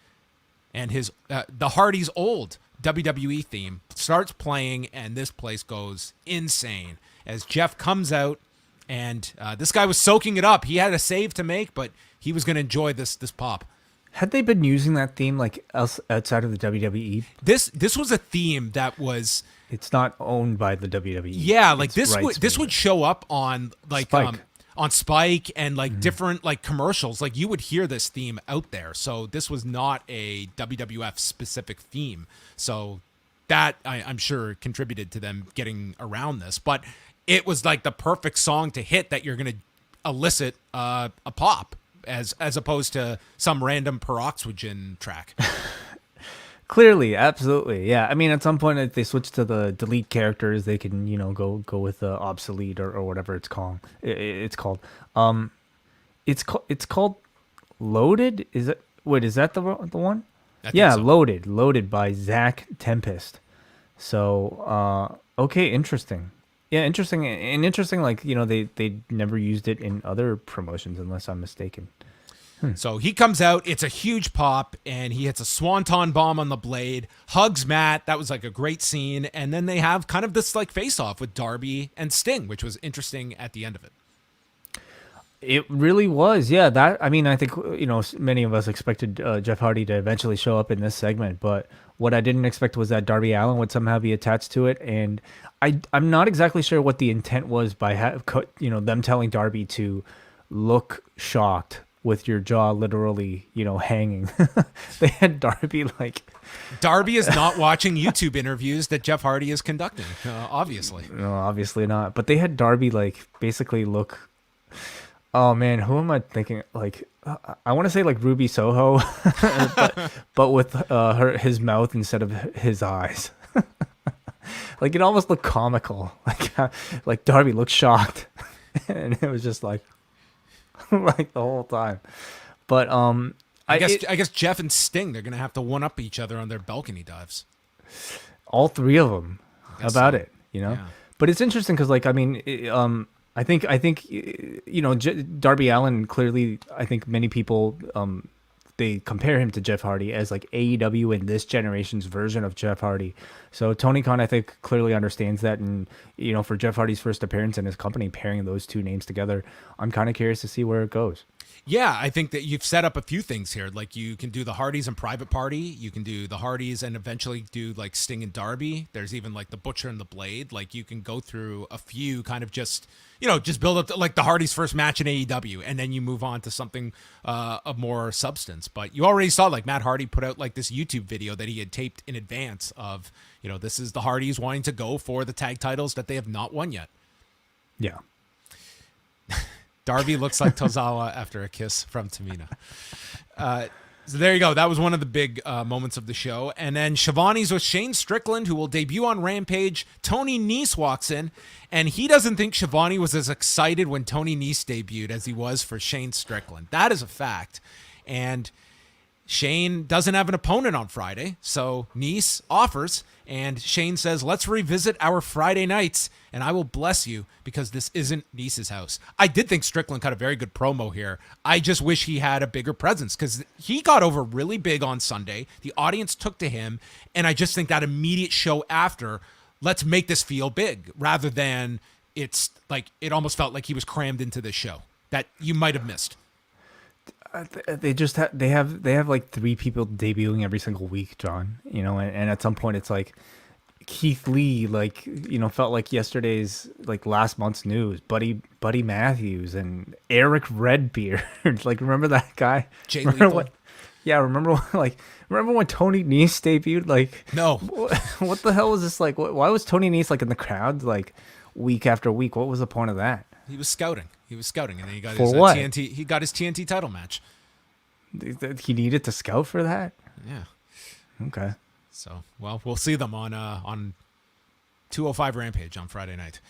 and the Hardy's old WWE theme starts playing, and this place goes insane as Jeff comes out, and this guy was soaking it up. He had a save to make, but he was going to enjoy this pop. Had they been using that theme like outside of the WWE? This was a theme that was. It's not owned by the WWE. Yeah, like this would show up on like Spike. On Spike and like different like commercials. Like you would hear this theme out there. So this was not a WWF specific theme. So that I'm sure contributed to them getting around this. But it was like the perfect song to hit that you're going to elicit a pop as opposed to some random peroxygen track. Clearly, absolutely, yeah. I mean, at some point, if they switch to the delete characters, they can, go with the obsolete or whatever it's called. It's called. It's called Loaded. Is it? Wait, is that the one? Yeah, so. Loaded by Zach Tempest. So, okay, interesting. Yeah, interesting. And interesting, like, they never used it in other promotions, unless I'm mistaken. So he comes out, it's a huge pop, and he hits a swanton bomb on the Blade, hugs Matt. That was like a great scene. And then they have kind of this like face-off with Darby and Sting, which was interesting at the end of it. It really was. Yeah, I think, many of us expected Jeff Hardy to eventually show up in this segment, but what I didn't expect was that Darby Allin would somehow be attached to it. And I'm not exactly sure what the intent was by them telling Darby to look shocked with your jaw literally, hanging. They had Darby like... Darby is not watching YouTube interviews that Jeff Hardy is conducting, obviously. No, obviously not. But they had Darby like basically look... Oh man, who am I thinking? Like, I want to say like Ruby Soho, but with his mouth instead of his eyes. like it almost looked comical. Like Darby looked shocked, and it was just like like the whole time. But I guess Jeff and Sting, they're gonna have to one up each other on their balcony dives. all three of them about so. it, you know. Yeah. But it's interesting because, like, I mean, I think you know, Darby Allin clearly. I think many people they compare him to Jeff Hardy as like AEW in this generation's version of Jeff Hardy. So Tony Khan, I think, clearly understands that, and you know, for Jeff Hardy's first appearance in his company, pairing those two names together, I'm kind of curious to see where it goes. Yeah, I think that you've set up a few things here. Like you can do the Hardys and Private Party. You can do the Hardys and eventually do like Sting and Darby. There's even like the Butcher and the Blade. Like you can go through a few kind of just, you know, just build up to, like the Hardys' first match in AEW, and then you move on to something of more substance. But you already saw like Matt Hardy put out like this YouTube video that he had taped in advance of, you know, this is the Hardys wanting to go for the tag titles that they have not won yet. Yeah. Darby looks like Tozawa after a kiss from Tamina. So there you go. That was one of the big moments of the show. And then Shivani's with Shane Strickland, who will debut on Rampage. Tony Nese walks in, and he doesn't think Shivani was as excited when Tony Nese debuted as he was for Shane Strickland. That is a fact. And Shane doesn't have an opponent on Friday, so Nese offers, and Shane says, let's revisit our Friday nights, and I will bless you because this isn't Nese's house. I did think Strickland cut a very good promo here. I just wish he had a bigger presence because he got over really big on Sunday. The audience took to him, and I just think that immediate show after, let's make this feel big, rather than it's like it almost felt like he was crammed into this show that you might have missed. They just they have like three people debuting every single week, John. You know, and at some point it's like Keith Lee, like, you know, felt like yesterday's, like last month's news. Buddy Matthews and Eric Redbeard. Like, remember that guy? Jay remember Lethal. remember when Tony Nese debuted? Like, No. What the hell was this like? Why was Tony Nese like in the crowd like week after week? What was the point of that? He was scouting, and then he got For his what? TNT. He got his TNT title match. He needed to scout for that? Yeah. Okay. So, well, we'll see them on 205 Rampage on Friday night.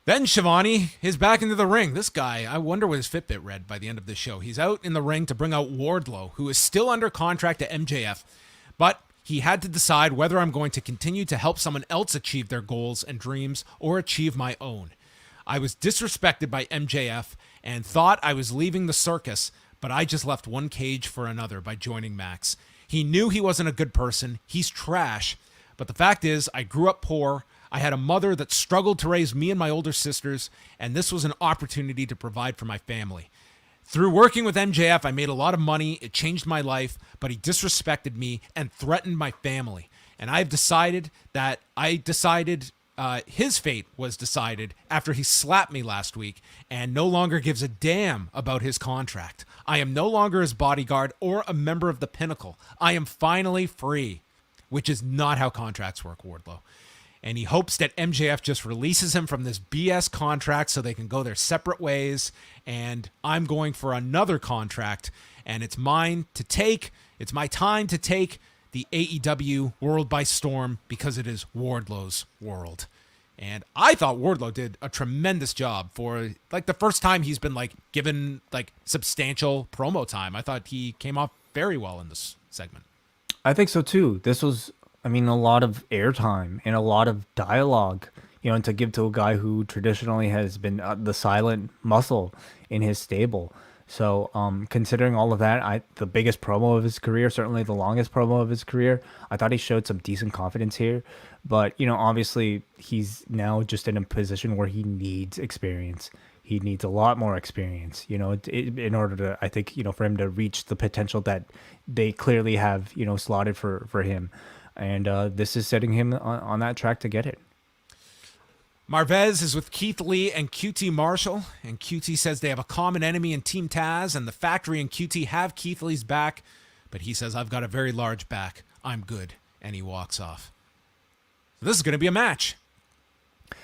Then Shivani is back into the ring. This guy, I wonder what his Fitbit read by the end of this show. He's out in the ring to bring out Wardlow, who is still under contract to MJF, but he had to decide whether I'm going to continue to help someone else achieve their goals and dreams or achieve my own. I was disrespected by MJF and thought I was leaving the circus, but I just left one cage for another by joining Max. He knew he wasn't a good person. He's trash. But the fact is, I grew up poor. I had a mother that struggled to raise me and my older sisters, and this was an opportunity to provide for my family. Through working with MJF, I made a lot of money. It changed my life, but he disrespected me and threatened my family. And I've decided that his fate was decided after he slapped me last week and no longer gives a damn about his contract. I am no longer his bodyguard or a member of the Pinnacle. I am finally free, which is not how contracts work, Wardlow. And he hopes that MJF just releases him from this BS contract so they can go their separate ways. And I'm going for another contract, and it's mine to take. It's my time to take the AEW world by storm because it is Wardlow's world. And I thought Wardlow did a tremendous job for like the first time he's been like given like substantial promo time. I thought he came off very well in this segment. I think so too. This was, I mean, a lot of airtime and a lot of dialogue, you know, and to give to a guy who traditionally has been the silent muscle in his stable. So, considering all of that, the biggest promo of his career, certainly the longest promo of his career, I thought he showed some decent confidence here. But, you know, obviously he's now just in a position where he needs experience. He needs a lot more experience, you know, in order to, I think, you know, for him to reach the potential that they clearly have, you know, slotted for him. And this is setting him on that track to get it. Marvez is with Keith Lee and QT Marshall, and QT says they have a common enemy in Team Taz, and the Factory and QT have Keith Lee's back, but he says, I've got a very large back. I'm good. And he walks off. So this is going to be a match.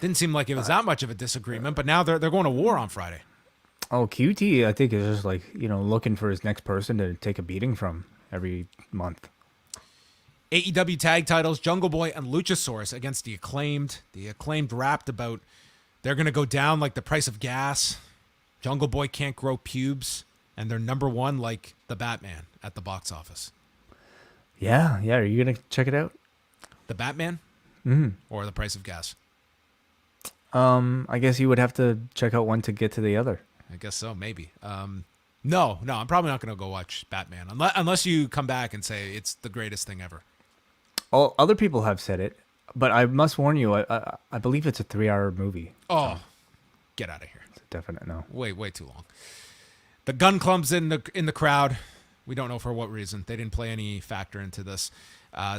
Didn't seem like it was that much of a disagreement, but now they're going to war on Friday. Oh, QT, I think, is just like, you know, looking for his next person to take a beating from every month. AEW tag titles, Jungle Boy and Luchasaurus against the Acclaimed. The Acclaimed rapped about they're going to go down like the price of gas. Jungle Boy can't grow pubes. And they're number one like the Batman at the box office. Yeah. Are you going to check it out? The Batman? Or the price of gas? I guess you would have to check out one to get to the other. I guess so, maybe. No, I'm probably not going to go watch Batman unless you come back and say it's the greatest thing ever. All other people have said it, but I must warn you, I believe it's a 3-hour movie. Oh, get out of here. It's a definite no. Way too long. The Gun Club's in the crowd. We don't know for what reason. They didn't play any factor into this.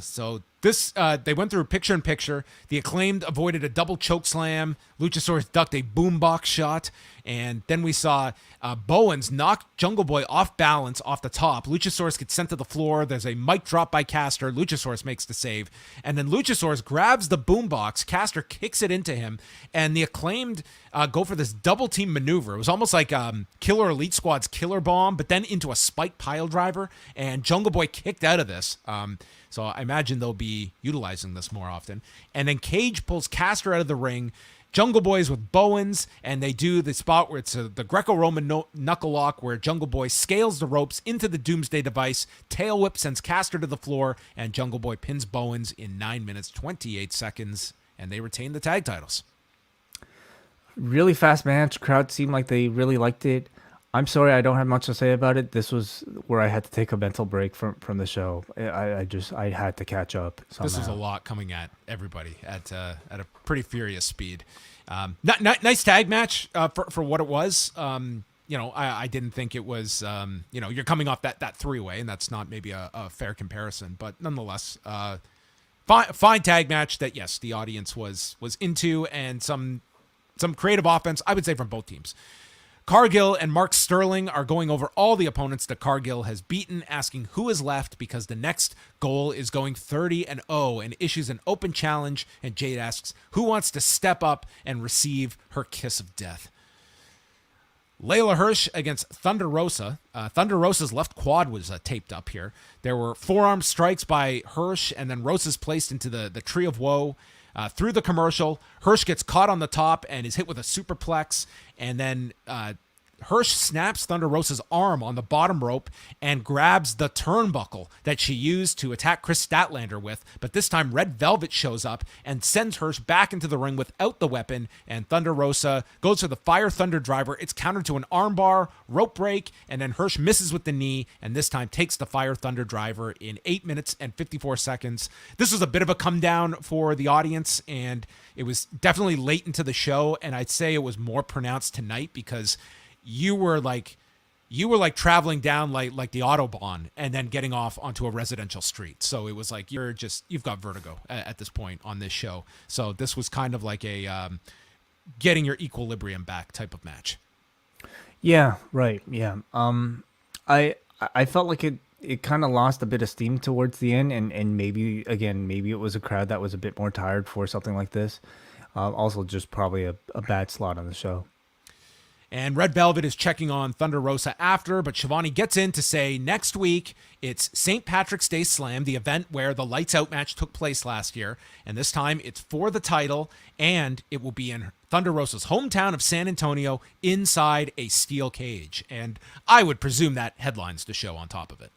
So they went through picture in picture. The Acclaimed avoided a double choke slam. Luchasaurus ducked a boombox shot. And then we saw Bowens knock Jungle Boy off balance off the top. Luchasaurus gets sent to the floor. There's a mic drop by Caster. Luchasaurus makes the save. And then Luchasaurus grabs the boombox. Caster kicks it into him. And the Acclaimed go for this double team maneuver. It was almost like Killer Elite Squad's Killer Bomb, but then into a spike pile driver. And Jungle Boy kicked out of this. So I imagine they'll be utilizing this more often. And then Cage pulls Caster out of the ring. Jungle Boy's with Bowens, and they do the spot where it's the Greco-Roman knuckle lock where Jungle Boy scales the ropes into the Doomsday Device. Tail whip sends Caster to the floor, and Jungle Boy pins Bowens in 9 minutes, 28 seconds, and they retain the tag titles. Really fast match. Crowd seemed like they really liked it. I'm sorry, I don't have much to say about it. This was where I had to take a mental break from the show. I had to catch up somehow. This was a lot coming at everybody at a pretty furious speed. Nice tag match for what it was. I didn't think it was. You're coming off that three-way, and that's not maybe a fair comparison, but nonetheless, fine tag match that yes, the audience was into, and some creative offense, I would say, from both teams. Cargill and Mark Sterling are going over all the opponents that Cargill has beaten, asking who is left because the next goal is going 30-0 and issues an open challenge. And Jade asks who wants to step up and receive her kiss of death. Layla Hirsch against Thunder Rosa. Thunder Rosa's left quad was taped up here. There were forearm strikes by Hirsch, and then Rosa's placed into the Tree of Woe. Through the commercial, Hirsch gets caught on the top and is hit with a superplex, and then Hirsch snaps Thunder Rosa's arm on the bottom rope and grabs the turnbuckle that she used to attack Chris Statlander with, but this time Red Velvet shows up and sends Hirsch back into the ring without the weapon, and Thunder Rosa goes for the Fire Thunder driver. It's countered to an armbar, rope break, and then Hirsch misses with the knee, and this time takes the Fire Thunder driver in 8 minutes and 54 seconds. This was a bit of a come down for the audience, and it was definitely late into the show, and I'd say it was more pronounced tonight because you were like traveling down like the Autobahn and then getting off onto a residential street. So it was like you've got vertigo at this point on this show. So this was kind of like a getting your equilibrium back type of match. Yeah, right. Yeah. I felt like it kind of lost a bit of steam towards the end, and maybe it was a crowd that was a bit more tired for something like this. Also, just probably a bad slot on the show. And Red Velvet is checking on Thunder Rosa after, but Shivani gets in to say next week it's St. Patrick's Day Slam, the event where the Lights Out match took place last year. And this time it's for the title, and it will be in Thunder Rosa's hometown of San Antonio inside a steel cage. And I would presume that headlines the show on top of it.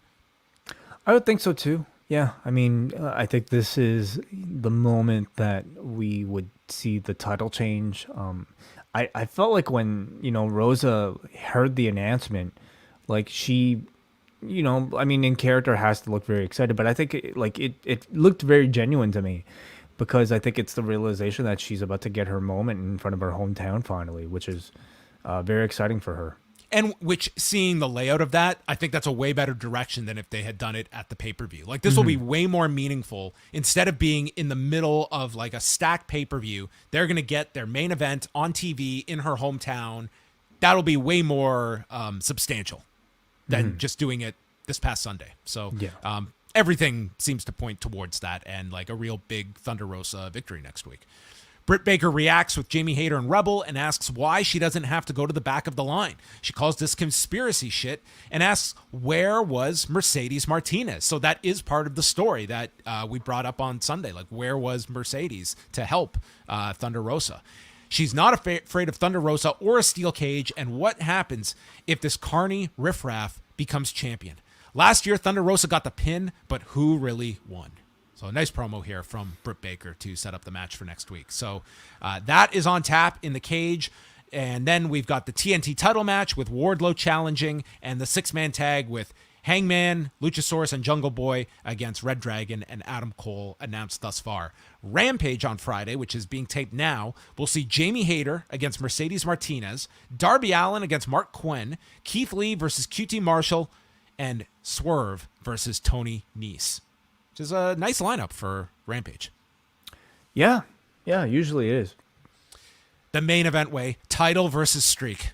I would think so too. Yeah, I mean, I think this is the moment that we would see the title change. I felt like when, Rosa heard the announcement, like she, in character has to look very excited, but I think it looked very genuine to me because I think it's the realization that she's about to get her moment in front of her hometown finally, which is very exciting for her. And which, seeing the layout of that, I think that's a way better direction than if they had done it at the pay-per-view. Like, this will be way more meaningful. Instead of being in the middle of, like, a stacked pay-per-view, they're going to get their main event on TV in her hometown. That'll be way more substantial than just doing it this past Sunday. So, everything seems to point towards that and, like, a real big Thunder Rosa victory next week. Britt Baker reacts with Jamie Hayter and Rebel and asks why she doesn't have to go to the back of the line. She calls this conspiracy shit and asks where was Mercedes Martinez. So that is part of the story that we brought up on Sunday. Like, where was Mercedes to help Thunder Rosa? She's not afraid of Thunder Rosa or a steel cage. And what happens if this Carney riffraff becomes champion? Last year, Thunder Rosa got the pin, but who really won? So a nice promo here from Britt Baker to set up the match for next week. So that is on tap in the cage. And then we've got the TNT title match with Wardlow challenging and the 6-man tag with Hangman, Luchasaurus, and Jungle Boy against Red Dragon and Adam Cole announced thus far. Rampage on Friday, which is being taped now, we'll see Jamie Hayter against Mercedes Martinez, Darby Allin against Mark Quinn, Keith Lee versus QT Marshall, and Swerve versus Tony Nese. Which is a nice lineup for Rampage. Yeah, usually it is. The main event way, title versus streak.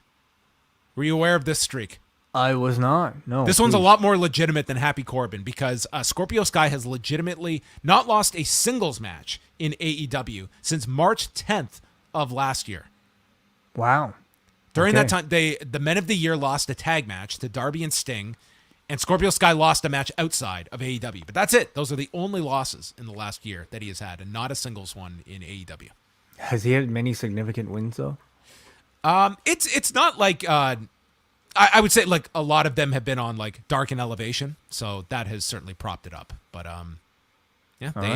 Were you aware of this streak? I was not. No. This one's a lot more legitimate than Happy Corbin because Scorpio Sky has legitimately not lost a singles match in AEW since March 10th of last year. Wow. During that time, the Men of the Year lost a tag match to Darby and Sting, and Scorpio Sky lost a match outside of AEW. But that's it. Those are the only losses in the last year that he has had, and not a singles one in AEW. Has he had many significant wins, though? It's not like... I would say like a lot of them have been on like Dark and Elevation, so that has certainly propped it up. But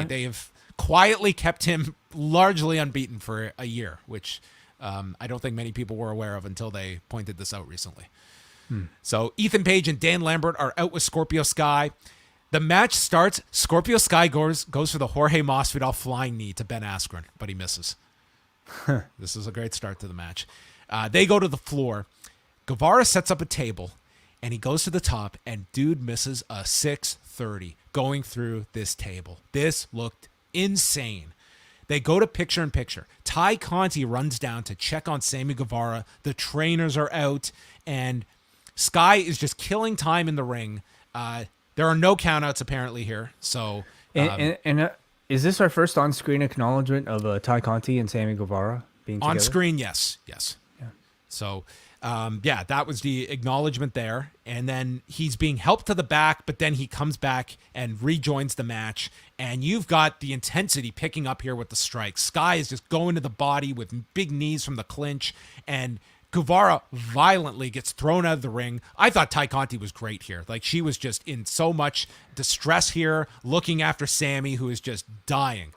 they have quietly kept him largely unbeaten for a year, which I don't think many people were aware of until they pointed this out recently. So Ethan Page and Dan Lambert are out with Scorpio Sky. The match starts. Scorpio Sky goes for the Jorge Masvidal flying knee to Ben Askren, but he misses. This is a great start to the match. They go to the floor. Guevara sets up a table, and he goes to the top, and dude misses a 630 going through this table. This looked insane. They go to picture-in-picture. Ty Conti runs down to check on Sammy Guevara. The trainers are out, and Sky is just killing time in the ring. There are no countouts apparently here. So, is this our first on-screen acknowledgement of Ty Conti and Sammy Guevara being together? On screen, yes. Yeah. So, that was the acknowledgement there. And then he's being helped to the back, but then he comes back and rejoins the match. And you've got the intensity picking up here with the strikes. Sky is just going to the body with big knees from the clinch, and Guevara violently gets thrown out of the ring. I thought Ty Conti was great here. Like, she was just in so much distress here, looking after Sammy, who is just dying.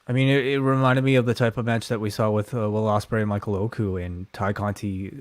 I mean, it reminded me of the type of match that we saw with Will Ospreay and Michael Oku and Ty Conti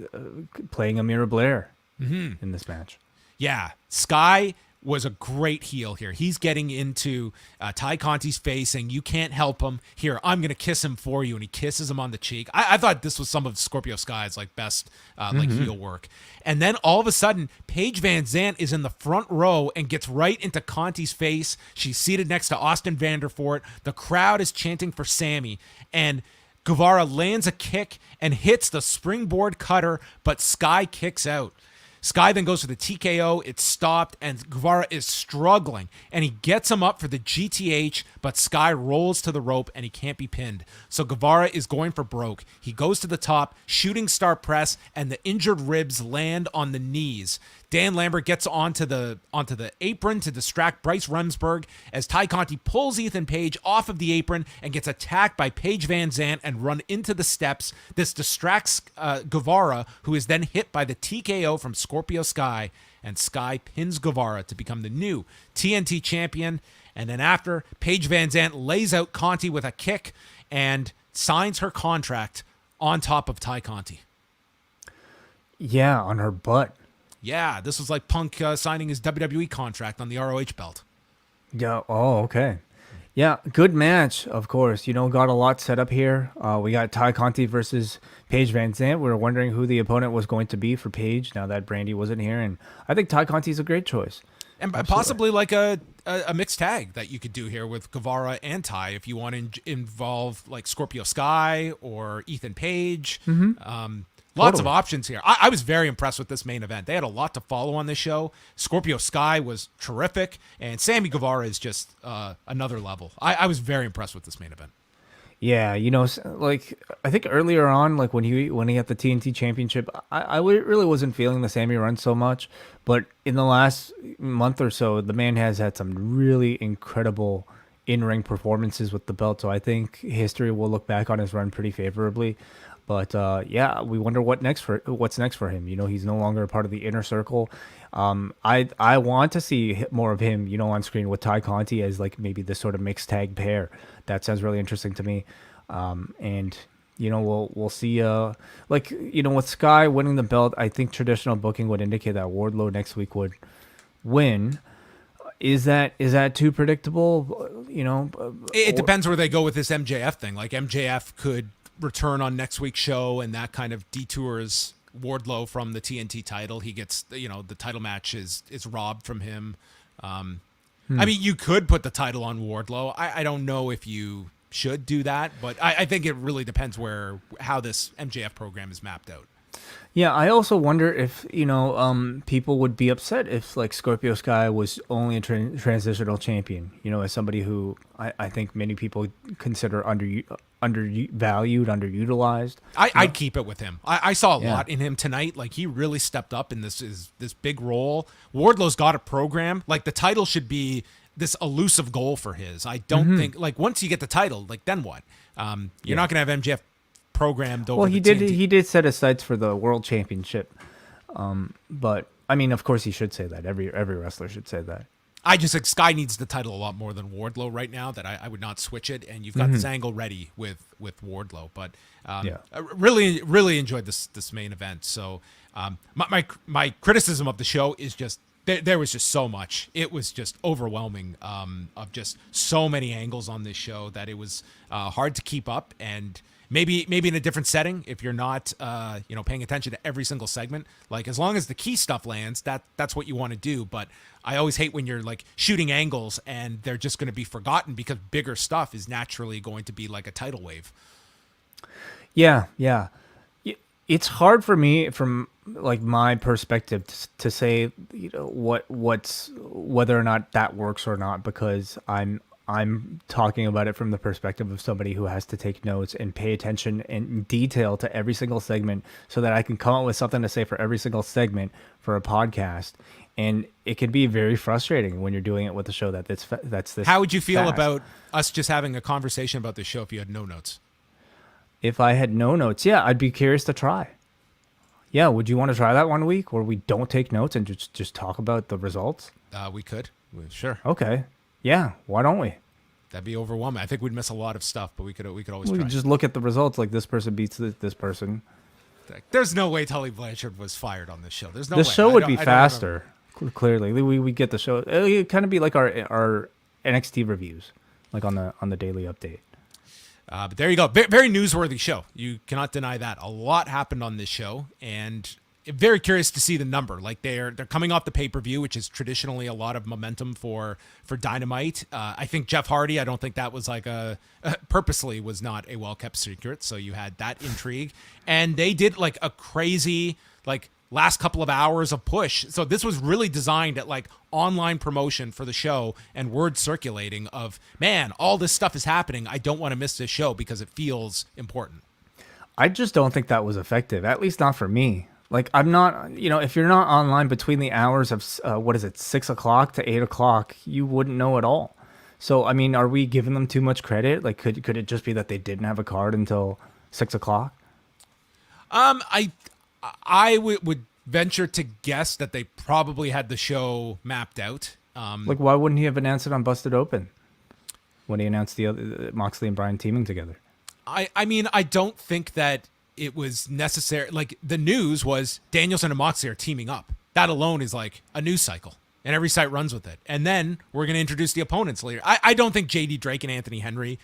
playing Amira Blair in this match. Yeah, Sky was a great heel here. He's getting into Ty Conti's face saying, you can't help him. Here, I'm going to kiss him for you. And he kisses him on the cheek. I thought this was some of Scorpio Sky's like best heel work. And then all of a sudden, Paige Van Zandt is in the front row and gets right into Conti's face. She's seated next to Austin Vanderfort. The crowd is chanting for Sammy. And Guevara lands a kick and hits the springboard cutter, but Sky kicks out. Sky then goes for the TKO. It's stopped, and Guevara is struggling, and he gets him up for the GTH, but Sky rolls to the rope, and he can't be pinned. So Guevara is going for broke. He goes to the top, shooting star press, and the injured ribs land on the knees. Dan Lambert gets onto the apron to distract Bryce Remsburg as Ty Conti pulls Ethan Page off of the apron and gets attacked by Paige Van Zandt and run into the steps. This distracts Guevara, who is then hit by the TKO from Scorpio Sky, and Sky pins Guevara to become the new TNT champion. And then after, Paige Van Zandt lays out Conti with a kick and signs her contract on top of Ty Conti. Yeah, on her butt. Yeah, this was like Punk signing his WWE contract on the ROH belt. Yeah. Oh, okay. Yeah, good match, of course. Got a lot set up here. We got Ty Conti versus Paige Van Zandt. We were wondering who the opponent was going to be for Paige now that Brandy wasn't here. And I think Ty Conti's a great choice. And absolutely. Possibly like a mixed tag that you could do here with Guevara and Ty if you want to involve like Scorpio Sky or Ethan Page. Lots of options here. I was very impressed with this main event. They had a lot to follow on this show. Scorpio Sky was terrific, and Sammy Guevara is just another level. I was very impressed with this main event. Yeah, like I think earlier on, like when he had the TNT Championship, really wasn't feeling the Sammy run so much. But in the last month or so, the man has had some really incredible in-ring performances with the belt. So I think history will look back on his run pretty favorably. But yeah, we wonder what's next for him. He's no longer a part of the inner circle. I want to see more of him, on screen with Ty Conti as like maybe this sort of mixed tag pair. That sounds really interesting to me. And we'll see. With Sky winning the belt, I think traditional booking would indicate that Wardlow next week would win. Is that too predictable? It depends where they go with this MJF thing. Like MJF could return on next week's show, and that kind of detours Wardlow from the TNT title. He gets, the title match is robbed from him. I mean, you could put the title on Wardlow. I don't know if you should do that, but I think it really depends how this MJF program is mapped out. Yeah, I also wonder if people would be upset if like Scorpio Sky was only a transitional champion. As somebody who I think many people consider undervalued, underutilized. I'd keep it with him. I saw a lot in him tonight. Like he really stepped up in this big role. Wardlow's got a program. Like the title should be this elusive goal for his. I don't think like once you get the title, like then what? You're not gonna have MJF programmed over. Well, he did set his sights for the world championship, but I mean, of course, he should say that. Every wrestler should say that. I just think Sky needs the title a lot more than Wardlow right now. That I would not switch it, and you've got this angle ready with Wardlow. But I really enjoyed this main event. So my criticism of the show is just there was just so much. It was just overwhelming of just so many angles on this show that it was hard to keep up. And maybe in a different setting, if you're not paying attention to every single segment, like as long as the key stuff lands, that's what you want to do. But I always hate when you're like shooting angles and they're just going to be forgotten because bigger stuff is naturally going to be like a tidal wave. Yeah. It's hard for me from like my perspective to say what's whether or not that works or not, because I'm talking about it from the perspective of somebody who has to take notes and pay attention in detail to every single segment so that I can come up with something to say for every single segment for a podcast. And it can be very frustrating when you're doing it with a show that's this. How would you feel fast. about us just having a conversation about this show if you had no notes? If I had no notes, yeah, I'd be curious to try. Yeah, would you want to try that one week where we don't take notes and just talk about the results? We could. Sure. Okay. Yeah, why don't we? That'd be overwhelming. I think we'd miss a lot of stuff, but we could always try. We could just look at the results, like this person beats this person. There's no way Tully Blanchard was fired on this show. There's no way. The show would be faster. Clearly, we get the show. It would kind of be like our NXT reviews, like on the daily update. But there you go. Very newsworthy show. You cannot deny that. A lot happened on this show, and very curious to see the number. Like they're coming off the pay-per-view, which is traditionally a lot of momentum for Dynamite. I think Jeff Hardy, I don't think that was like purposely was not a well-kept secret. So you had that intrigue, and they did like a crazy like last couple of hours of push. So this was really designed at like online promotion for the show and word circulating of, man, all this stuff is happening. I don't want to miss this show because it feels important. I just don't think that was effective, at least not for me. Like, I'm not, if you're not online between the hours of, 6 o'clock to 8 o'clock, you wouldn't know at all. So, I mean, are we giving them too much credit? Like, could it just be that they didn't have a card until 6 o'clock? I would venture to guess that they probably had the show mapped out. Like, why wouldn't he have announced it on Busted Open when he announced the other Moxley and Bryan teaming together? I mean, I don't think that it was necessary. Like, the news was Danielson and Moxley are teaming up. That alone is like a news cycle, and every site runs with it. And then we're going to introduce the opponents later. I don't think JD Drake and Anthony Henry,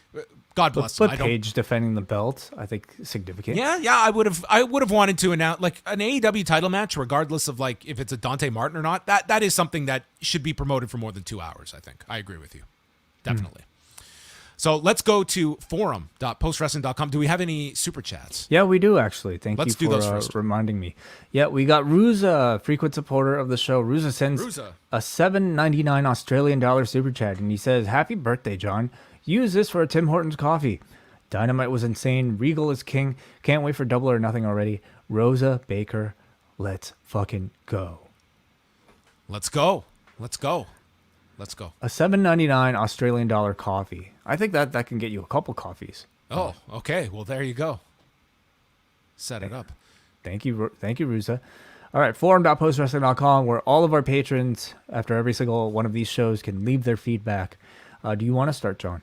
God bless them. But Paige defending the belt, I think, significant. Yeah, I would have wanted to announce like an AEW title match, regardless of like if it's a Dante Martin or not. That is something that should be promoted for more than 2 hours. I think I agree with you, definitely. So let's go to forum.postwrestling.com. Do we have any super chats? Yeah, we do, actually. Thank Let's you do those first. For reminding me. Yeah, we got Ruza, frequent supporter of the show. Ruza sends a $7.99 Australian dollar super chat, and he says, "Happy birthday, John. Use this for a Tim Hortons coffee. Dynamite was insane. Regal is king. Can't wait for Double or Nothing already. Rosa, Baker, let's fucking go. Let's go. Let's go. Let's go. A $7.99 Australian dollar coffee. I think that can get you a couple coffees. Oh, okay. Well, there you go. Set it up. Thank you, Ruza. All right, forum.postwrestling.com, where all of our patrons, after every single one of these shows, can leave their feedback. Do you want to start, John?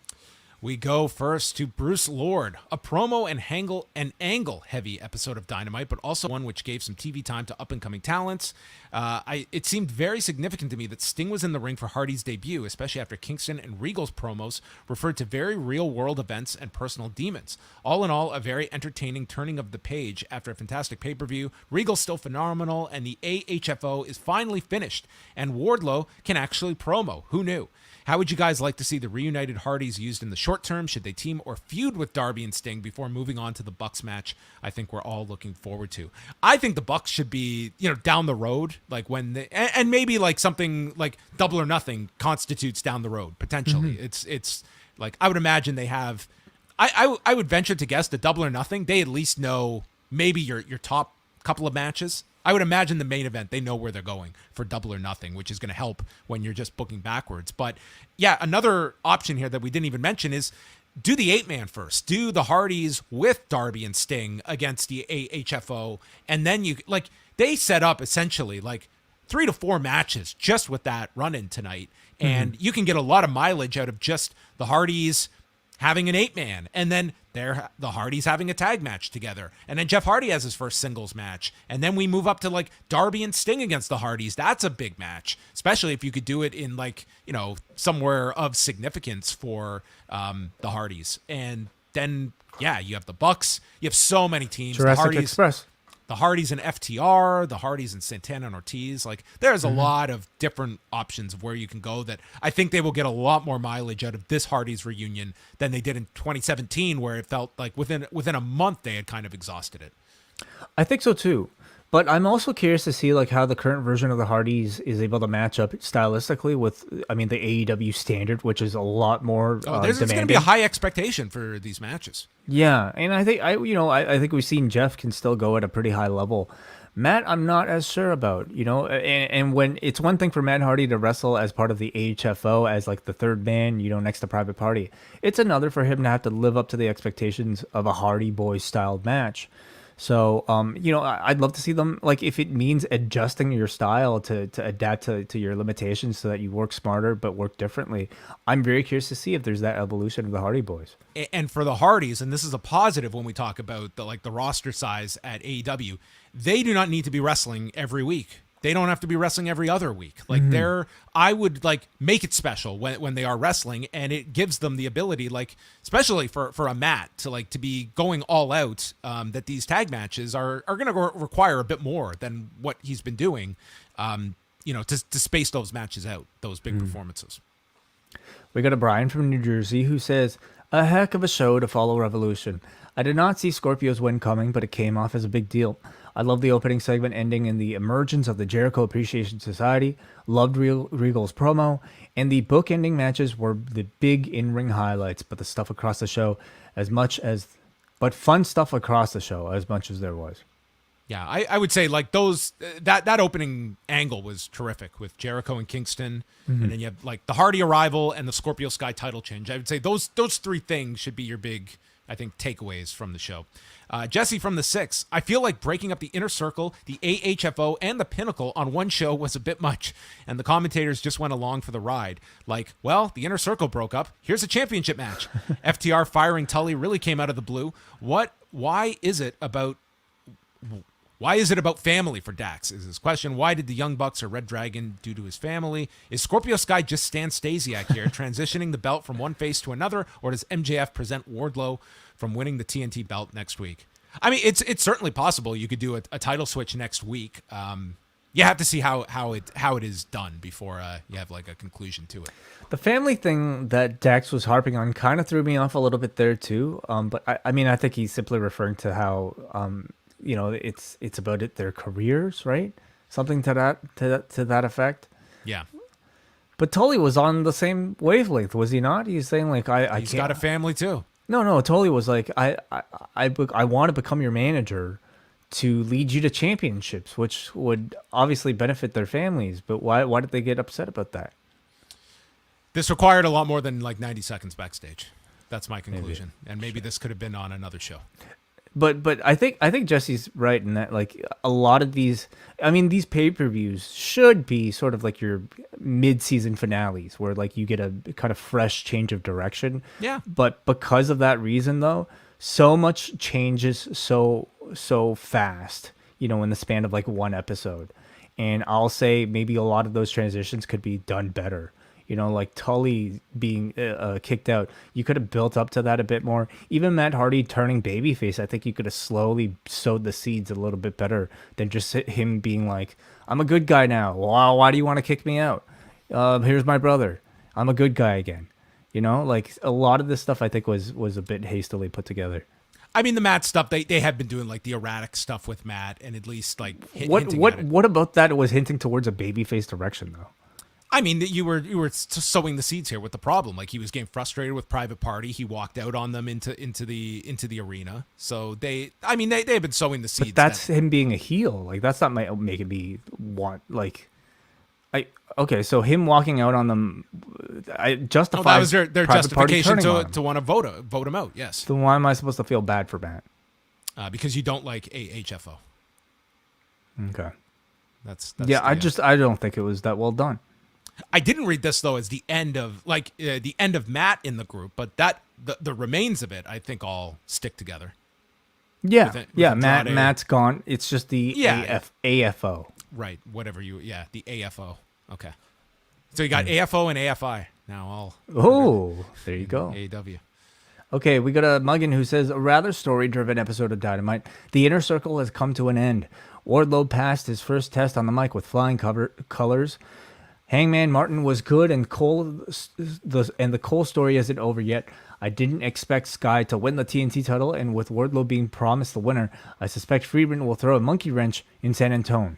We go first to Bruce Lord, a promo and angle heavy episode of Dynamite, but also one which gave some TV time to up-and-coming talents. It seemed very significant to me that Sting was in the ring for Hardy's debut, especially after Kingston and Regal's promos referred to very real-world events and personal demons. All in all, a very entertaining turning of the page after a fantastic pay-per-view. Regal's still phenomenal, and the AHFO is finally finished, and Wardlow can actually promo. Who knew? How would you guys like to see the reunited Hardys used in the short term? Should they team or feud with Darby and Sting before moving on to the Bucks match? I think we're all looking forward to. I think the Bucks should be, down the road, like when they, and maybe like something like Double or Nothing constitutes down the road potentially. Mm-hmm. It's like I would imagine they have. I would venture to guess that Double or Nothing, they at least know maybe your top couple of matches. I would imagine the main event, they know where they're going for Double or Nothing, which is going to help when you're just booking backwards. But yeah, another option here that we didn't even mention is do the 8-man first. Do the Hardys with Darby and Sting against the AHFO. And then they set up essentially like 3 to 4 matches just with that run-in tonight. And you can get a lot of mileage out of just the Hardys having an 8-man, and then the Hardys having a tag match together, and then Jeff Hardy has his first singles match, and then we move up to like Darby and Sting against the Hardys. That's a big match, especially if you could do it in somewhere of significance for the Hardys. And then you have the Bucks. You have so many teams. Jurassic the Hardys, Express. The Hardys and FTR, the Hardys and Santana and Ortiz. Like, there's a lot of different options of where you can go that I think they will get a lot more mileage out of this Hardys reunion than they did in 2017, where it felt like within a month they had kind of exhausted it. I think so too. But I'm also curious to see how the current version of the Hardys is able to match up stylistically with, the AEW standard, which is a lot more there's going to be a high expectation for these matches. Yeah, and I think I think we've seen Jeff can still go at a pretty high level. Matt, I'm not as sure about, and when it's one thing for Matt Hardy to wrestle as part of the AHFO as like the third man, next to Private Party. It's another for him to have to live up to the expectations of a Hardy Boys styled match. So, I'd love to see them, if it means adjusting your style to adapt to your limitations so that you work smarter but work differently. I'm very curious to see if there's that evolution of the Hardy Boys. And for the Hardys, and this is a positive when we talk about the roster size at AEW, they do not need to be wrestling every week. They don't have to be wrestling every other week. I would make it special when they are wrestling, and it gives them the ability, especially for a Matt to be going all out. That these tag matches are going to require a bit more than what he's been doing. To space those matches out, those big performances. We got a Brian from New Jersey who says, a heck of a show to follow Revolution. I did not see Scorpio's win coming, but it came off as a big deal. I love the opening segment ending in the emergence of the Jericho Appreciation Society, loved Regal's promo, and the book-ending matches were the big in-ring highlights, but fun stuff across the show as much as there was. Yeah, I would say those that opening angle was terrific with Jericho and Kingston, and then you have the Hardy arrival and the Scorpio Sky title change. I would say those 3 things should be your big, I think, takeaways from the show. Jesse from the 6. I feel like breaking up the Inner Circle, the AHFO, and the Pinnacle on one show was a bit much, and the commentators just went along for the ride. The Inner Circle broke up. Here's a championship match. FTR firing Tully really came out of the blue. Why is it about family for Dax? Is his question. Why did the Young Bucks or Red Dragon do to his family? Is Scorpio Sky just Stan Stasiak here, transitioning the belt from one face to another, or does MJF present Wardlow from winning the TNT belt next week? It's certainly possible you could do a title switch next week. You have to see how it is done before you have a conclusion to it. The family thing that Dax was harping on kind of threw me off a little bit there too. But I think he's simply referring to how it's about their careers, right? Something to that effect. Yeah. But Tully was on the same wavelength, was he not? He's saying he's got a family too. No, it totally was like I want to become your manager to lead you to championships, which would obviously benefit their families. But why did they get upset about that? This required a lot more than like 90 seconds backstage. That's my conclusion. And maybe this could have been on another show. But I think Jesse's right in that, like, a lot of these, I mean, these pay-per-views should be sort of like your mid-season finales where like you get a kind of fresh change of direction. Yeah. But because of that reason though, so much changes so fast, you know, in the span of like one episode. And I'll say maybe a lot of those transitions could be done better. You know, like Tully being kicked out, you could have built up to that a bit more. Even Matt Hardy turning babyface, I think you could have slowly sowed the seeds a little bit better than just him being like, I'm a good guy now. Why do you want to kick me out? Here's my brother. I'm a good guy again. You know, like a lot of this stuff I think was a bit hastily put together. I mean, the Matt stuff, they have been doing like the erratic stuff with Matt and at least like What about that was hinting towards a babyface direction though? I mean, you were sowing the seeds here with the problem. Like he was getting frustrated with Private Party. He walked out on them into the arena. So they've been sowing the seeds. But that's him being a heel. Like that's not making me want like. Okay, so him walking out on them, I justify. That was their justification to want to vote him out. Yes. So why am I supposed to feel bad for Matt? Because you don't like HFO. Okay. That's I don't think it was that well done. I didn't read this though as the end of Matt in the group, but that the remains of it I think all stick together. Yeah, Matt's gone. It's just the AFO. Right, whatever the AFO. Okay, so you got AFO and AFI now. All there you go. AEW. Okay, we got a Muggin who says a rather story-driven episode of Dynamite. The Inner Circle has come to an end. Wardlow passed his first test on the mic with flying colors. Hangman Martin was good, and the Cole story isn't over yet. I didn't expect Sky to win the TNT title, and with Wardlow being promised the winner, I suspect Friedman will throw a monkey wrench in San Antonio.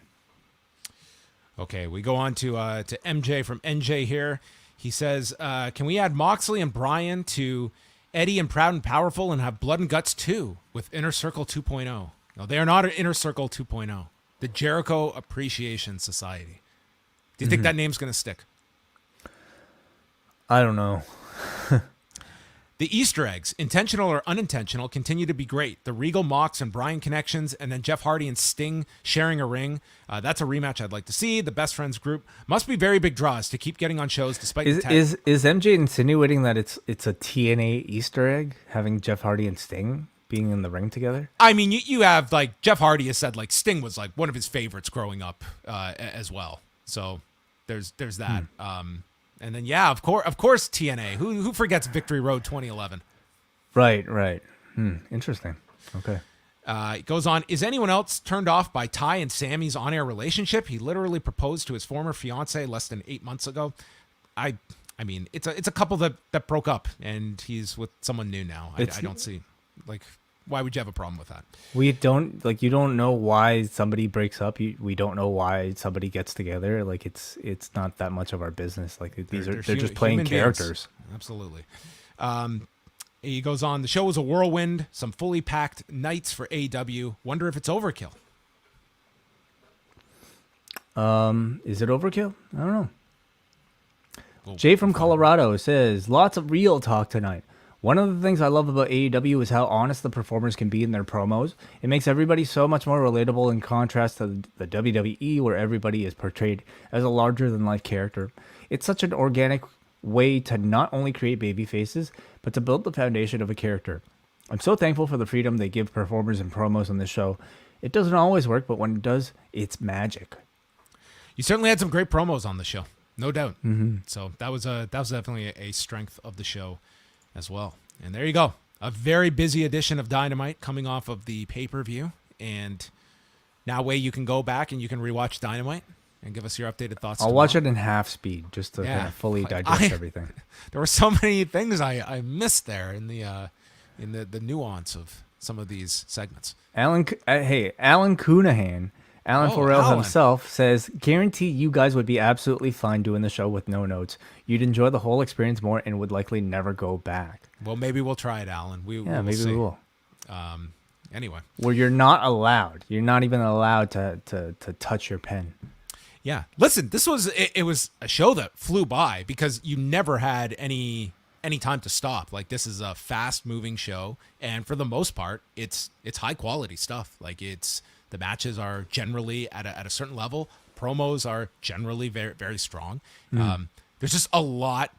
Okay, we go on to MJ from NJ here. He says, can we add Moxley and Bryan to Eddie and Proud and Powerful and have Blood and Guts 2 with Inner Circle 2.0? No, they are not an Inner Circle 2.0. The Jericho Appreciation Society. Do you think that name's going to stick? I don't know. The Easter eggs, intentional or unintentional, continue to be great. The Regal, Mox, and Bryan connections, and then Jeff Hardy and Sting sharing a ring. That's a rematch I'd like to see. The Best Friends group must be very big draws to keep getting on shows despite is MJ insinuating that it's a TNA Easter egg, having Jeff Hardy and Sting being in the ring together? I mean, you have, like, Jeff Hardy has said, like, Sting was, like, one of his favorites growing up as well. So there's that. And then, of course, TNA. Who forgets Victory Road 2011? Right. Interesting. Okay. It goes on. Is anyone else turned off by Ty and Sammy's on-air relationship? He literally proposed to his former fiance less than 8 months ago. I mean, it's a couple that broke up, and he's with someone new now. I don't see, like, why would you have a problem with that? We don't, like, you don't know why somebody breaks up. We don't know why somebody gets together. Like, it's not that much of our business. Like, they're just playing characters. Beings. Absolutely. He goes on, the show was a whirlwind, some fully packed nights for AEW. Wonder if it's overkill. Is it overkill? I don't know. Jay from Colorado says, lots of real talk tonight. One of the things I love about AEW is how honest the performers can be in their promos. It makes everybody so much more relatable in contrast to the WWE, where everybody is portrayed as a larger-than-life character. It's such an organic way to not only create baby faces, but to build the foundation of a character. I'm so thankful for the freedom they give performers and promos on this show. It doesn't always work, but when it does, it's magic. You certainly had some great promos on the show, no doubt. So that was definitely a strength of the show as well. And there you go. A very busy edition of Dynamite coming off of the pay-per-view. And now you can go back and you can rewatch Dynamite and give us your updated thoughts. I'll watch it in half speed just to kind of fully digest everything. There were so many things I missed there in the nuance of some of these segments. Alan Cunahan Alan Oh, Forel Alan. himself says, guarantee you guys would be absolutely fine doing the show with no notes. You'd enjoy the whole experience more and would likely never go back. Well, maybe we'll try it, Alan. We Yeah, will maybe see. we will. Anyway. Where you're not allowed. You're not even allowed to touch your pen. Yeah. Listen, it was a show that flew by because you never had any time to stop. Like, this is a fast moving show, and for the most part, it's high quality stuff. Like, the matches are generally at a certain level. Promos are generally very, very strong. There's just a lot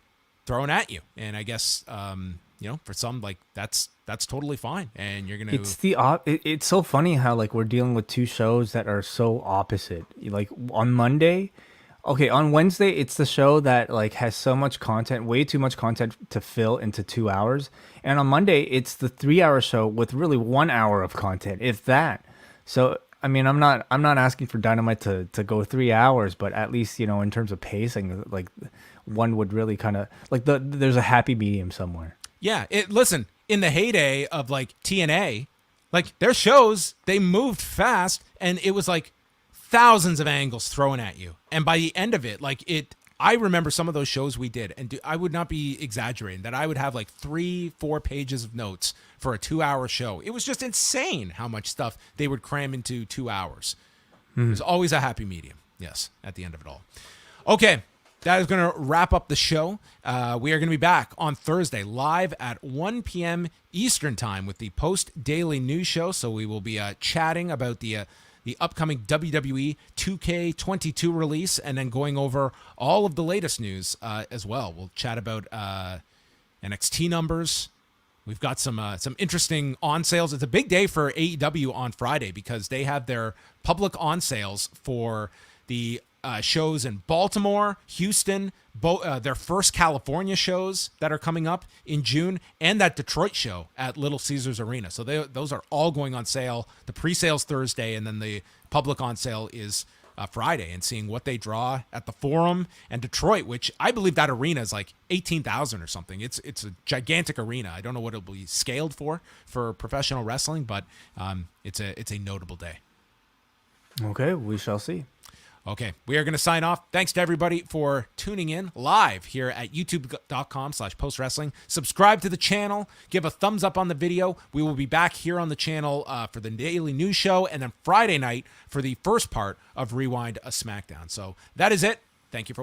thrown at you, and I guess for some, like, that's totally fine, and you're gonna. It's so funny how, like, we're dealing with two shows that are so opposite. Like, on Monday, okay, on Wednesday, it's the show that, like, has so much content, way too much content to fill into 2 hours, and on Monday, it's the 3 hour show with really 1 hour of content, if that. So, I mean, I'm not asking for Dynamite to go 3 hours, but at least, in terms of pacing, like, one would really kind of like there's a happy medium somewhere. Yeah, listen, in the heyday of, like, TNA, like, their shows, they moved fast, and it was like thousands of angles thrown at you, and by the end of it, like, I remember some of those shows we did, and I would not be exaggerating that I would have like 3-4 pages of notes for a 2 hour show. It was just insane how much stuff they would cram into 2 hours. There's always a happy medium, yes, at the end of it all. Okay, that is going to wrap up the show. We are going to be back on Thursday live at 1 p.m. Eastern time with the post-daily news show. So we will be chatting about the upcoming WWE 2K22 release, and then going over all of the latest news as well. We'll chat about NXT numbers. We've got some interesting on sales. It's a big day for AEW on Friday because they have their public on sales for the shows in Baltimore, Houston, their first California shows that are coming up in June, and that Detroit show at Little Caesars Arena. So those are all going on sale. The pre-sale's Thursday, and then the public on sale is Friday, and seeing what they draw at the Forum and Detroit, which I believe that arena is like 18,000 or something. It's a gigantic arena. I don't know what it'll be scaled for professional wrestling, but it's a notable day. Okay, we shall see. Okay, we are going to sign off. Thanks to everybody for tuning in live here at youtube.com/postwrestling. Subscribe to the channel. Give a thumbs up on the video. We will be back here on the channel for the daily news show, and then Friday night for the first part of Rewind a SmackDown. So that is it. Thank you for